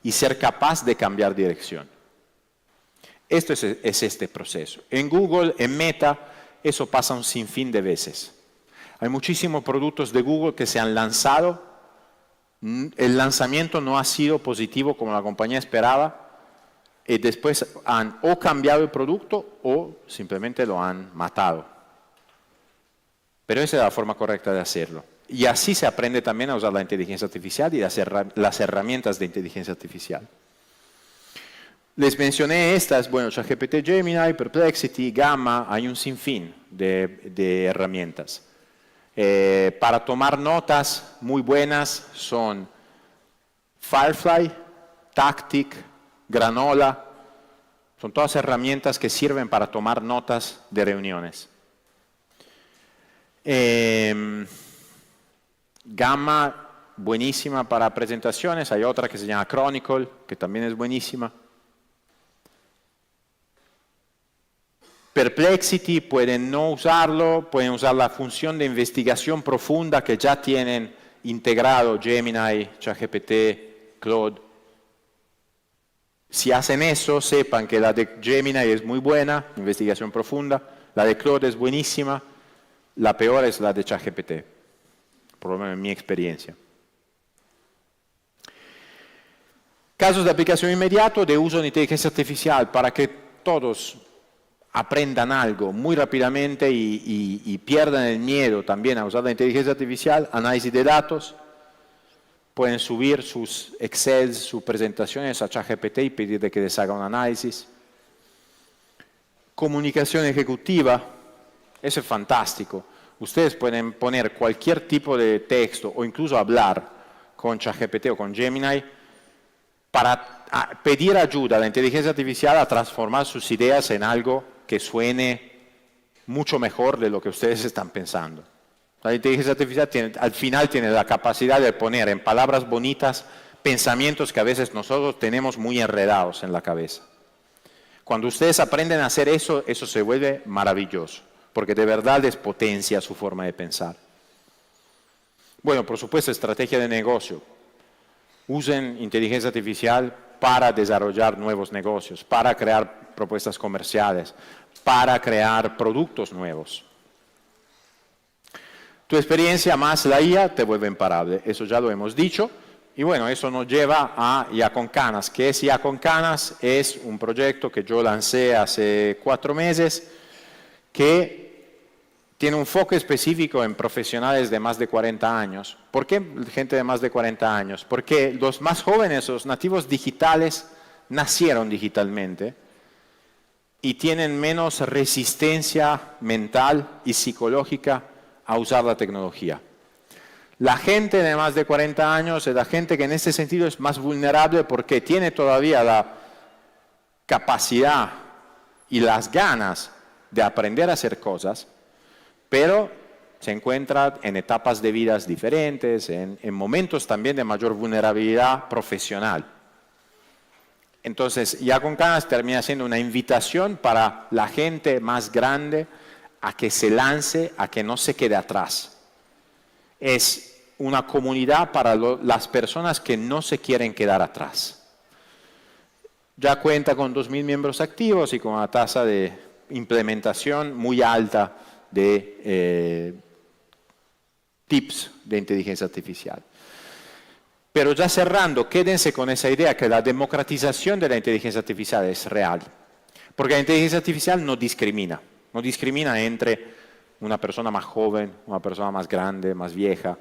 y ser capaz de cambiar dirección. Esto es este proceso. En Google, en Meta, eso pasa un sinfín de veces. Hay muchísimos productos de Google que se han lanzado, el lanzamiento no ha sido positivo como la compañía esperaba, y después han o cambiado el producto o simplemente lo han matado. Pero esa es la forma correcta de hacerlo. Y así se aprende también a usar la inteligencia artificial y las herramientas de inteligencia artificial. Les mencioné estas, bueno, ChatGPT, Gemini, Perplexity, Gamma, hay un sinfín de herramientas. Para tomar notas muy buenas son Firefly, Tactic, Granola, son todas herramientas que sirven para tomar notas de reuniones. Gamma, buenísima para presentaciones, hay otra que se llama Chronicle, que también es buenísima. Perplexity pueden no usarlo, pueden usar la función de investigación profunda que ya tienen integrado Gemini, ChatGPT, Claude. Si hacen eso, sepan que la de Gemini es muy buena, investigación profunda, la de Claude es buenísima, la peor es la de ChatGPT, por lo menos en mi experiencia. Casos de aplicación inmediato de uso de inteligencia artificial para que todos aprendan algo muy rápidamente y pierdan el miedo también a usar la inteligencia artificial, análisis de datos. Pueden subir sus Excel, sus presentaciones a ChatGPT y pedirle que les haga un análisis. Comunicación ejecutiva, eso es fantástico. Ustedes pueden poner cualquier tipo de texto o incluso hablar con ChatGPT o con Gemini para pedir ayuda a la inteligencia artificial a transformar sus ideas en algo que suene mucho mejor de lo que ustedes están pensando. La inteligencia artificial al final tiene la capacidad de poner en palabras bonitas pensamientos que a veces nosotros tenemos muy enredados en la cabeza. Cuando ustedes aprenden a hacer eso, eso se vuelve maravilloso, porque de verdad les potencia su forma de pensar. Bueno, por supuesto, estrategia de negocio. Usen inteligencia artificial para desarrollar nuevos negocios, para crear propuestas comerciales, para crear productos nuevos. Tu experiencia más la IA te vuelve imparable, eso ya lo hemos dicho. Y bueno, eso nos lleva a IA con Canas. ¿Qué es IA con Canas? Es un proyecto que yo lancé hace 4 meses que tiene un foco específico en profesionales de más de 40 años. ¿Por qué gente de más de 40 años? Porque los más jóvenes, los nativos digitales, nacieron digitalmente y tienen menos resistencia mental y psicológica a usar la tecnología. La gente de más de 40 años es la gente que en este sentido es más vulnerable porque tiene todavía la capacidad y las ganas de aprender a hacer cosas, pero se encuentra en etapas de vidas diferentes, en momentos también de mayor vulnerabilidad profesional. Entonces, IA con Canas termina siendo una invitación para la gente más grande a que se lance, a que no se quede atrás. Es una comunidad para las personas que no se quieren quedar atrás. Ya cuenta con 2.000 miembros activos y con una tasa de implementación muy alta de tips de inteligencia artificial. Pero ya cerrando, quédense con esa idea que la democratización de la inteligencia artificial es real. Porque la inteligencia artificial no discrimina entre una persona más joven, una persona más grande, más vieja.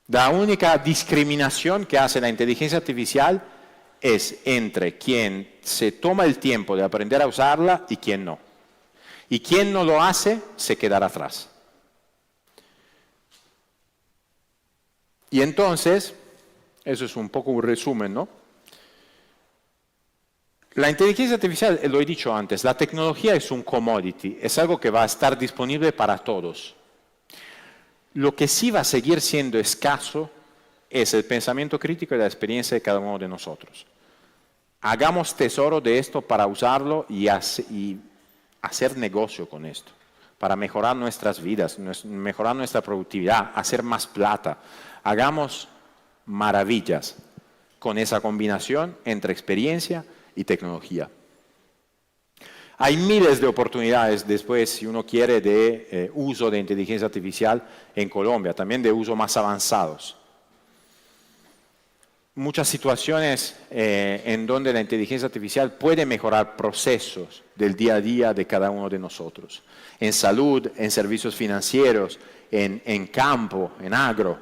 La única discriminación que hace la inteligencia artificial es entre quien se toma el tiempo de aprender a usarla y quien no. Y quien no lo hace, se quedará atrás. Y entonces, eso es un poco un resumen, ¿no? La inteligencia artificial, lo he dicho antes, la tecnología es un commodity, es algo que va a estar disponible para todos. Lo que sí va a seguir siendo escaso es el pensamiento crítico y la experiencia de cada uno de nosotros. Hagamos tesoro de esto para usarlo y hacer negocio con esto, para mejorar nuestras vidas, mejorar nuestra productividad, hacer más plata. Hagamos maravillas con esa combinación entre experiencia y tecnología. Hay miles de oportunidades después, si uno quiere, de uso de inteligencia artificial en Colombia, también de uso más avanzados. Muchas situaciones en donde la inteligencia artificial puede mejorar procesos del día a día de cada uno de nosotros. En salud, en servicios financieros, en campo, en agro.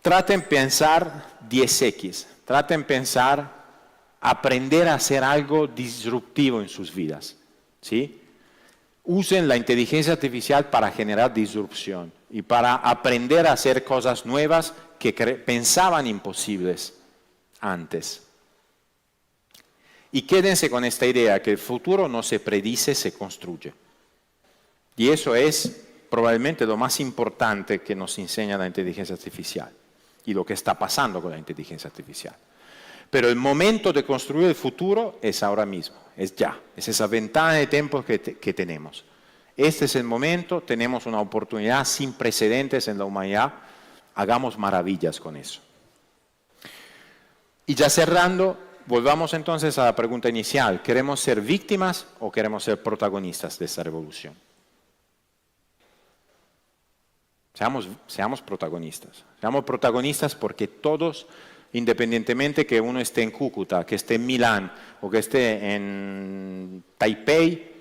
Traten de pensar 10X, traten de pensar aprender a hacer algo disruptivo en sus vidas, ¿sí? Usen la inteligencia artificial para generar disrupción y para aprender a hacer cosas nuevas que pensaban imposibles antes. Y quédense con esta idea que el futuro no se predice, se construye. Y eso es probablemente lo más importante que nos enseña la inteligencia artificial y lo que está pasando con la inteligencia artificial. Pero el momento de construir el futuro es ahora mismo, es ya, es esa ventana de tiempo que tenemos. Este es el momento, tenemos una oportunidad sin precedentes en la humanidad, hagamos maravillas con eso. Y ya cerrando, volvamos entonces a la pregunta inicial, ¿queremos ser víctimas o queremos ser protagonistas de esta revolución? Seamos protagonistas porque todos, independientemente que uno esté en Cúcuta, que esté en Milán o que esté en Taipei,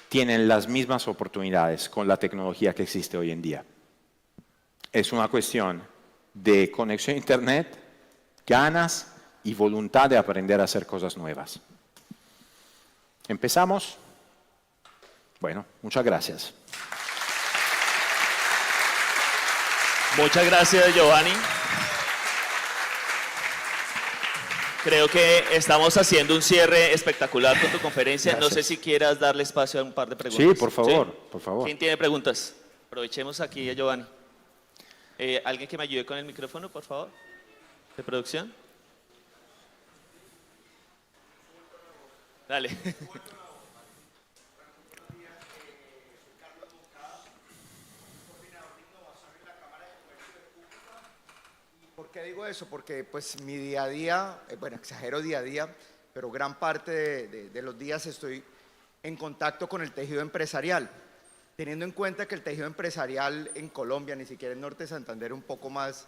tienen las mismas oportunidades con la tecnología que existe hoy en día. Es una cuestión de conexión a Internet, ganas y voluntad de aprender a hacer cosas nuevas. ¿Empezamos? Bueno, muchas gracias. Muchas gracias, Giovanni. Creo que estamos haciendo un cierre espectacular con tu conferencia. Gracias. No sé si quieras darle espacio a un par de preguntas. Sí, por favor, ¿sí? Por favor. ¿Quién tiene preguntas? Aprovechemos aquí a Giovanni. ¿Alguien que me ayude con el micrófono, por favor? ¿De producción? Dale. ¿Por qué digo eso? Porque pues mi día a día, bueno, exagero día a día, pero gran parte de los días estoy en contacto con el tejido empresarial, teniendo en cuenta que el tejido empresarial en Colombia, ni siquiera en Norte de Santander, un poco más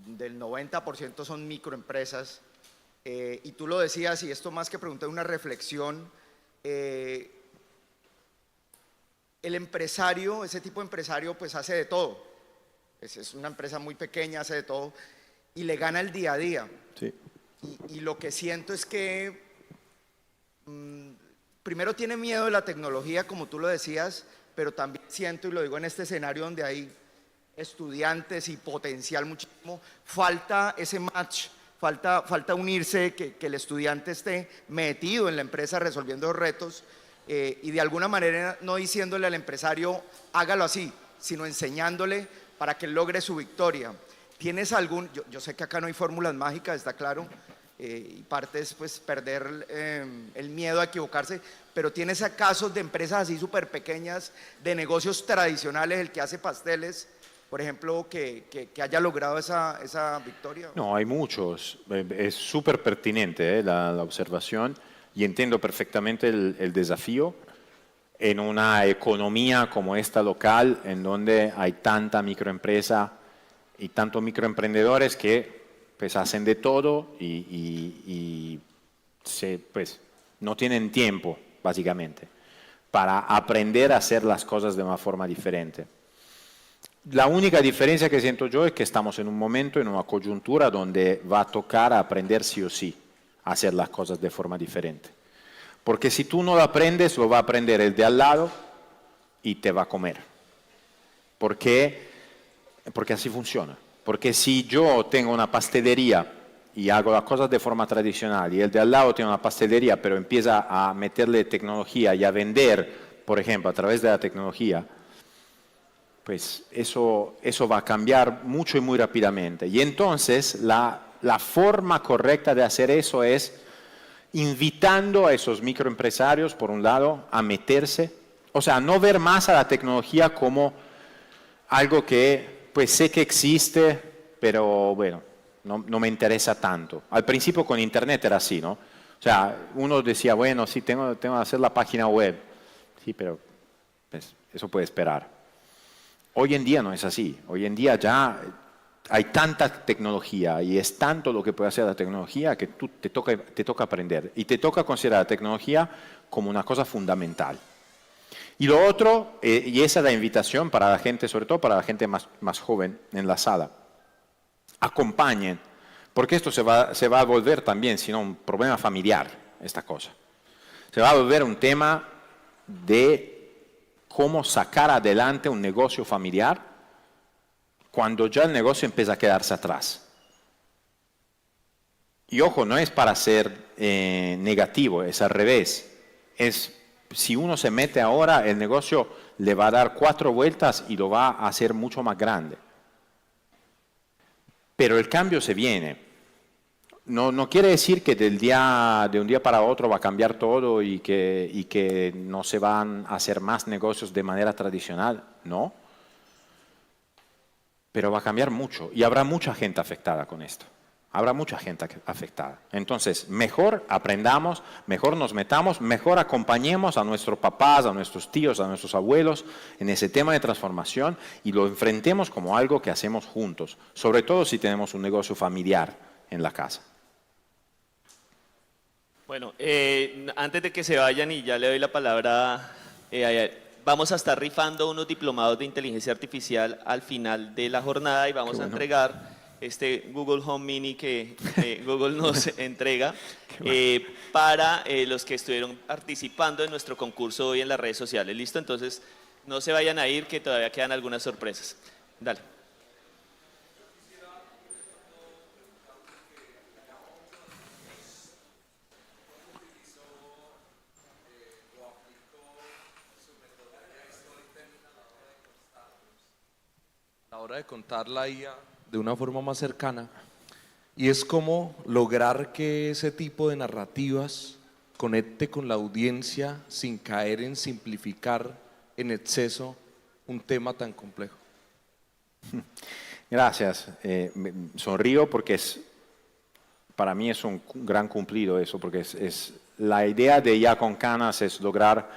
del 90% son microempresas, y tú lo decías, y esto más que preguntar, una reflexión, el empresario, ese tipo de empresario pues hace de todo. Es una empresa muy pequeña, hace de todo y le gana el día a día. Sí. Y lo que siento es que primero tiene miedo de la tecnología, como tú lo decías, pero también siento, y lo digo en este escenario donde hay estudiantes y potencial muchísimo, falta ese match, falta unirse, que el estudiante esté metido en la empresa resolviendo retos y de alguna manera no diciéndole al empresario, hágalo así, sino enseñándole para que él logre su victoria. ¿Tienes algún, yo sé que acá no hay fórmulas mágicas, está claro, y parte es pues perder el miedo a equivocarse, pero ¿tienes casos de empresas así súper pequeñas, de negocios tradicionales, el que hace pasteles, por ejemplo, que haya logrado esa victoria? No, hay muchos, es súper pertinente la observación y entiendo perfectamente el desafío. En una economía como esta local, en donde hay tanta microempresa y tantos microemprendedores que pues hacen de todo y pues no tienen tiempo, básicamente, para aprender a hacer las cosas de una forma diferente. La única diferencia que siento yo es que estamos en un momento, en una coyuntura donde va a tocar aprender sí o sí a hacer las cosas de forma diferente. Porque si tú no lo aprendes, lo va a aprender el de al lado y te va a comer. ¿Por qué? Porque así funciona. Porque si yo tengo una pastelería y hago las cosas de forma tradicional y el de al lado tiene una pastelería pero empieza a meterle tecnología y a vender, por ejemplo, a través de la tecnología, pues eso va a cambiar mucho y muy rápidamente. Y entonces la forma correcta de hacer eso es invitando a esos microempresarios, por un lado, a meterse, o sea, no ver más a la tecnología como algo que, pues sé que existe, pero bueno, no me interesa tanto. Al principio con Internet era así, ¿no? O sea, uno decía, bueno, sí, tengo que hacer la página web. Sí, pero pues, eso puede esperar. Hoy en día no es así. Hoy en día ya hay tanta tecnología y es tanto lo que puede hacer la tecnología que te toca aprender. Y te toca considerar la tecnología como una cosa fundamental. Y lo otro, y esa es la invitación para la gente, sobre todo para la gente más joven en la sala, acompañen, porque esto se va a volver también, si no, un problema familiar, esta cosa. Se va a volver un tema de cómo sacar adelante un negocio familiar cuando ya el negocio empieza a quedarse atrás. Y ojo, no es para ser negativo, es al revés. Si uno se mete ahora, el negocio le va a dar 4 vueltas y lo va a hacer mucho más grande. Pero el cambio se viene. No quiere decir que de un día para otro va a cambiar todo y que no se van a hacer más negocios de manera tradicional, no. Pero va a cambiar mucho y habrá mucha gente afectada con esto. Habrá mucha gente afectada. Entonces, mejor aprendamos, mejor nos metamos, mejor acompañemos a nuestros papás, a nuestros tíos, a nuestros abuelos en ese tema de transformación y lo enfrentemos como algo que hacemos juntos, sobre todo si tenemos un negocio familiar en la casa. Bueno, antes de que se vayan y ya le doy la palabra, vamos a estar rifando unos diplomados de inteligencia artificial al final de la jornada y vamos a entregar este Google Home Mini que Google nos entrega para los que estuvieron participando en nuestro concurso hoy en las redes sociales. ¿Listo? Entonces, no se vayan a ir que todavía quedan algunas sorpresas. Dale. A la hora de contar la IA de una forma más cercana, y es cómo lograr que ese tipo de narrativas conecte con la audiencia sin caer en simplificar en exceso un tema tan complejo. Gracias. Sonrío porque para mí es un gran cumplido eso, porque la idea de IA con Canas es lograr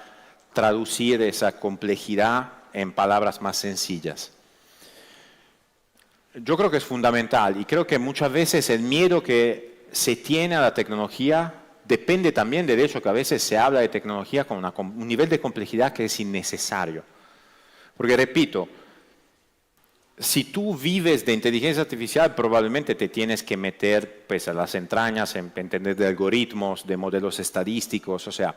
traducir esa complejidad en palabras más sencillas. Yo creo que es fundamental y creo que muchas veces el miedo que se tiene a la tecnología depende también del hecho que a veces se habla de tecnología con un nivel de complejidad que es innecesario. Porque repito, si tú vives de inteligencia artificial, probablemente te tienes que meter pues, a las entrañas en entender de algoritmos, de modelos estadísticos, o sea,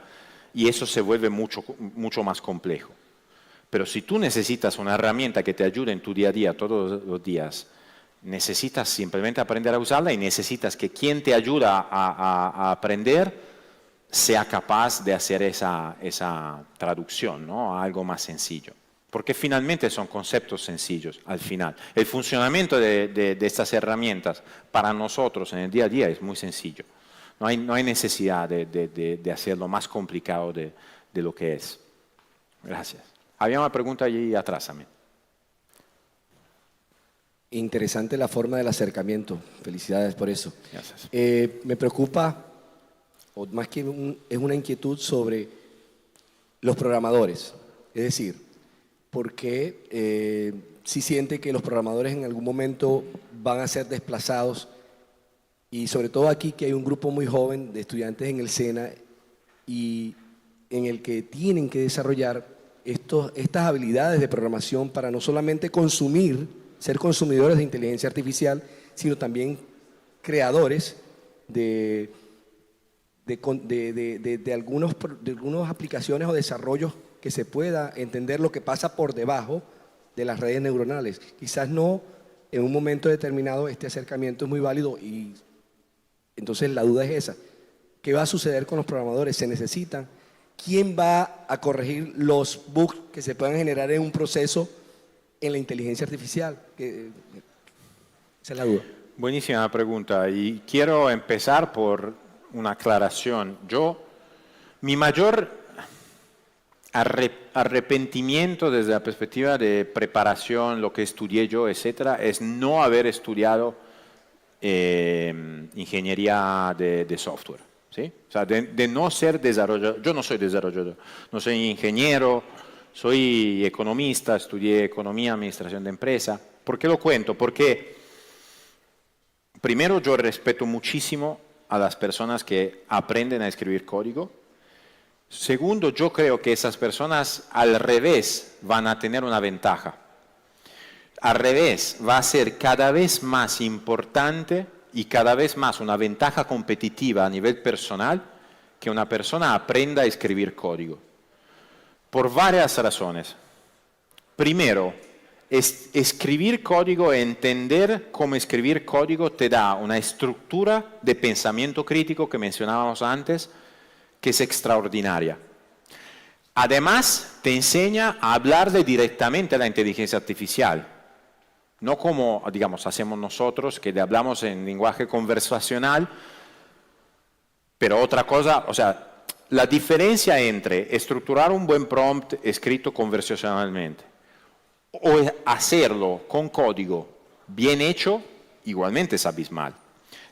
y eso se vuelve mucho más complejo. Pero si tú necesitas una herramienta que te ayude en tu día a día, todos los días, necesitas simplemente aprender a usarla y necesitas que quien te ayuda a aprender sea capaz de hacer esa traducción, ¿no? A algo más sencillo. Porque finalmente son conceptos sencillos al final. El funcionamiento de estas herramientas para nosotros en el día a día es muy sencillo. No hay necesidad de hacerlo más complicado de lo que es. Gracias. Había una pregunta allí atrás también. Interesante la forma del acercamiento. Felicidades por eso. Gracias. Me preocupa, o más que es una inquietud sobre los programadores. Es decir, ¿por qué si siente que los programadores en algún momento van a ser desplazados? Y sobre todo aquí que hay un grupo muy joven de estudiantes en el SENA y en el que tienen que desarrollar estas habilidades de programación para no solamente ser consumidores de inteligencia artificial, sino también creadores de algunas aplicaciones o desarrollos que se pueda entender lo que pasa por debajo de las redes neuronales. Quizás no en un momento determinado este acercamiento es muy válido y entonces la duda es esa. ¿Qué va a suceder con los programadores? ¿Se necesitan? ¿Quién va a corregir los bugs que se puedan generar en un proceso en la inteligencia artificial? Esa es la duda. Buenísima pregunta y quiero empezar por una aclaración. Mi mayor arrepentimiento desde la perspectiva de preparación, lo que estudié yo, etcétera, es no haber estudiado ingeniería de software. ¿Sí? O sea, de no ser desarrollador. Yo no soy desarrollador, no soy ingeniero, soy economista, estudié economía, administración de empresa. ¿Por qué lo cuento? Porque primero, yo respeto muchísimo a las personas que aprenden a escribir código. Segundo, yo creo que esas personas al revés van a tener una ventaja. Al revés, va a ser cada vez más importante y cada vez más una ventaja competitiva a nivel personal que una persona aprenda a escribir código. Por varias razones. Primero, escribir código, entender cómo escribir código te da una estructura de pensamiento crítico que mencionábamos antes, que es extraordinaria. Además, te enseña a hablar directamente a la inteligencia artificial, no como, digamos, hacemos nosotros, que hablamos en lenguaje conversacional, pero otra cosa, o sea, la diferencia entre estructurar un buen prompt escrito conversacionalmente o hacerlo con código bien hecho, igualmente es abismal.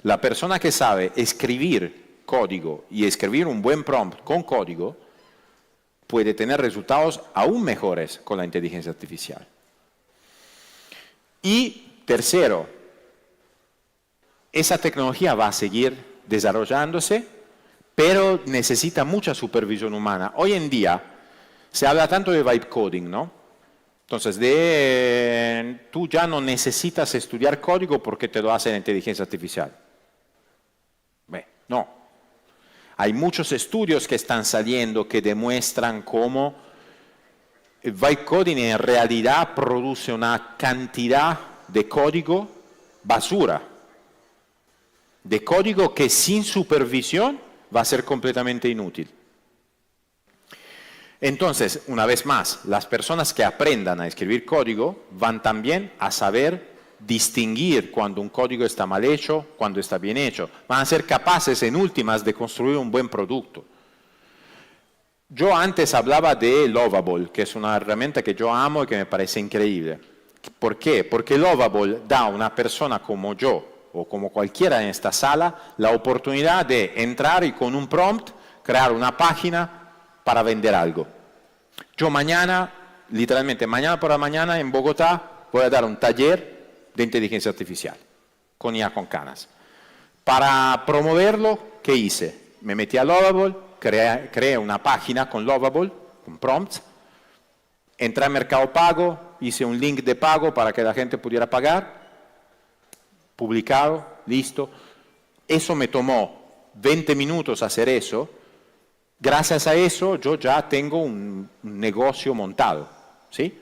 La persona que sabe escribir código y escribir un buen prompt con código puede tener resultados aún mejores con la inteligencia artificial. Y tercero, esa tecnología va a seguir desarrollándose, pero necesita mucha supervisión humana. Hoy en día se habla tanto de vibe coding, ¿no? Entonces, tú ya no necesitas estudiar código porque te lo hace la inteligencia artificial. No. Hay muchos estudios que están saliendo que demuestran cómo el vibe coding en realidad produce una cantidad de código basura. De código que sin supervisión va a ser completamente inútil. Entonces, una vez más, las personas que aprendan a escribir código van también a saber distinguir cuando un código está mal hecho, cuando está bien hecho. Van a ser capaces, en últimas, de construir un buen producto. Yo antes hablaba de Lovable, que es una herramienta que yo amo y que me parece increíble. ¿Por qué? Porque Lovable da a una persona como yo, o como cualquiera en esta sala, la oportunidad de entrar y con un prompt crear una página para vender algo. Yo mañana, literalmente mañana por la mañana en Bogotá, voy a dar un taller de inteligencia artificial con IA con canas. Para promoverlo, ¿qué hice? Me metí a Lovable, creé una página con Lovable, con prompts, entré a Mercado Pago, hice un link de pago para que la gente pudiera pagar, publicado, listo. Eso me tomó 20 minutos hacer eso. Gracias a eso yo ya tengo un negocio montado, ¿sí?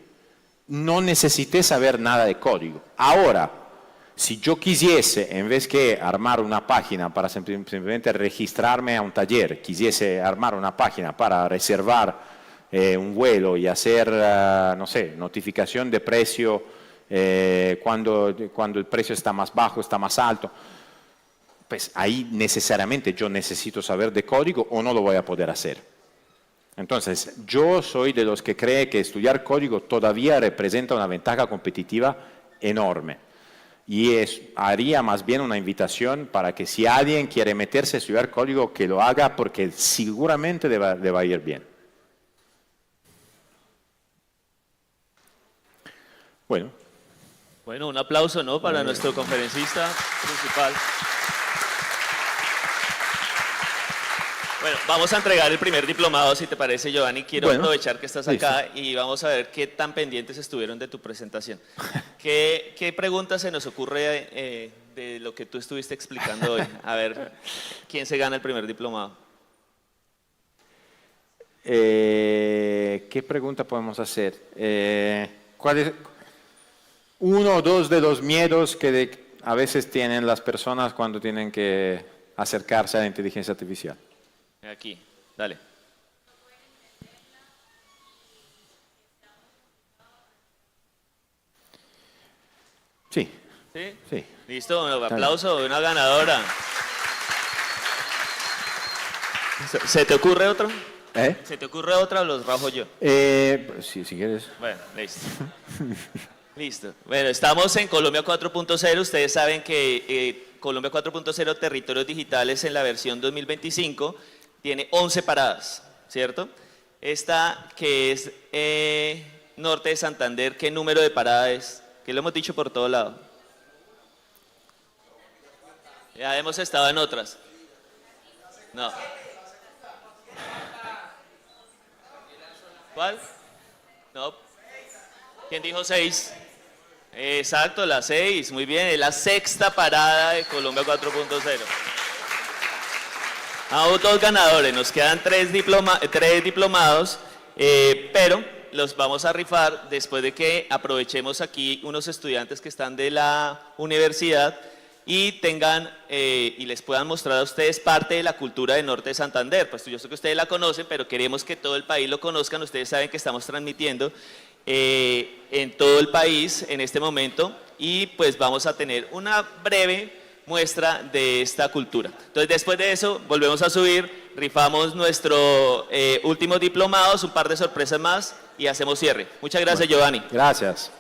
No necesité saber nada de código. Ahora, si yo quisiese, en vez que armar una página para simplemente registrarme a un taller, quisiese armar una página para reservar un vuelo y hacer, no sé, notificación de precio cuando el precio está más bajo, está más alto, pues ahí necesariamente yo necesito saber de código o no lo voy a poder hacer. Entonces, yo soy de los que cree que estudiar código todavía representa una ventaja competitiva enorme. Y haría más bien una invitación para que si alguien quiere meterse a estudiar código, que lo haga porque seguramente le va a ir bien. Bueno. Bueno, un aplauso, ¿no?, para nuestro conferencista principal. Bueno, vamos a entregar el primer diplomado, si te parece, Giovanni. Quiero aprovechar que estás acá y vamos a ver qué tan pendientes estuvieron de tu presentación. ¿Qué preguntas se nos ocurre de lo que tú estuviste explicando hoy? A ver, ¿quién se gana el primer diplomado? ¿Qué pregunta podemos hacer? ¿Cuál es uno o dos de los miedos que a veces tienen las personas cuando tienen que acercarse a la inteligencia artificial? Aquí, dale. Sí, ¿Sí? sí. Listo, un aplauso, una ganadora. ¿Se te ocurre otro? ¿Se te ocurre otra o los rajo yo? Si quieres. Bueno, listo. Listo. Bueno, estamos en Colombia 4.0. Ustedes saben que Colombia 4.0 Territorios Digitales en la versión 2025 tiene 11 paradas, ¿cierto? Esta que es Norte de Santander, ¿qué número de parada es? Que lo hemos dicho por todo lado. Ya hemos estado en otras. No. ¿Cuál? No. ¿Quién dijo 6? Exacto, la 6. Muy bien, es la sexta parada de Colombia 4.0. Vamos 2 ganadores, nos quedan 3 diplomados, pero los vamos a rifar después de que aprovechemos aquí unos estudiantes que están de la universidad y tengan y les puedan mostrar a ustedes parte de la cultura de Norte de Santander. Pues yo sé que ustedes la conocen, pero queremos que todo el país lo conozcan. Ustedes saben que estamos transmitiendo en todo el país en este momento y pues vamos a tener una breve muestra de esta cultura. Entonces después de eso volvemos a subir, rifamos nuestros últimos diplomados, un par de sorpresas más y hacemos cierre. Muchas gracias, Giovanni. Gracias.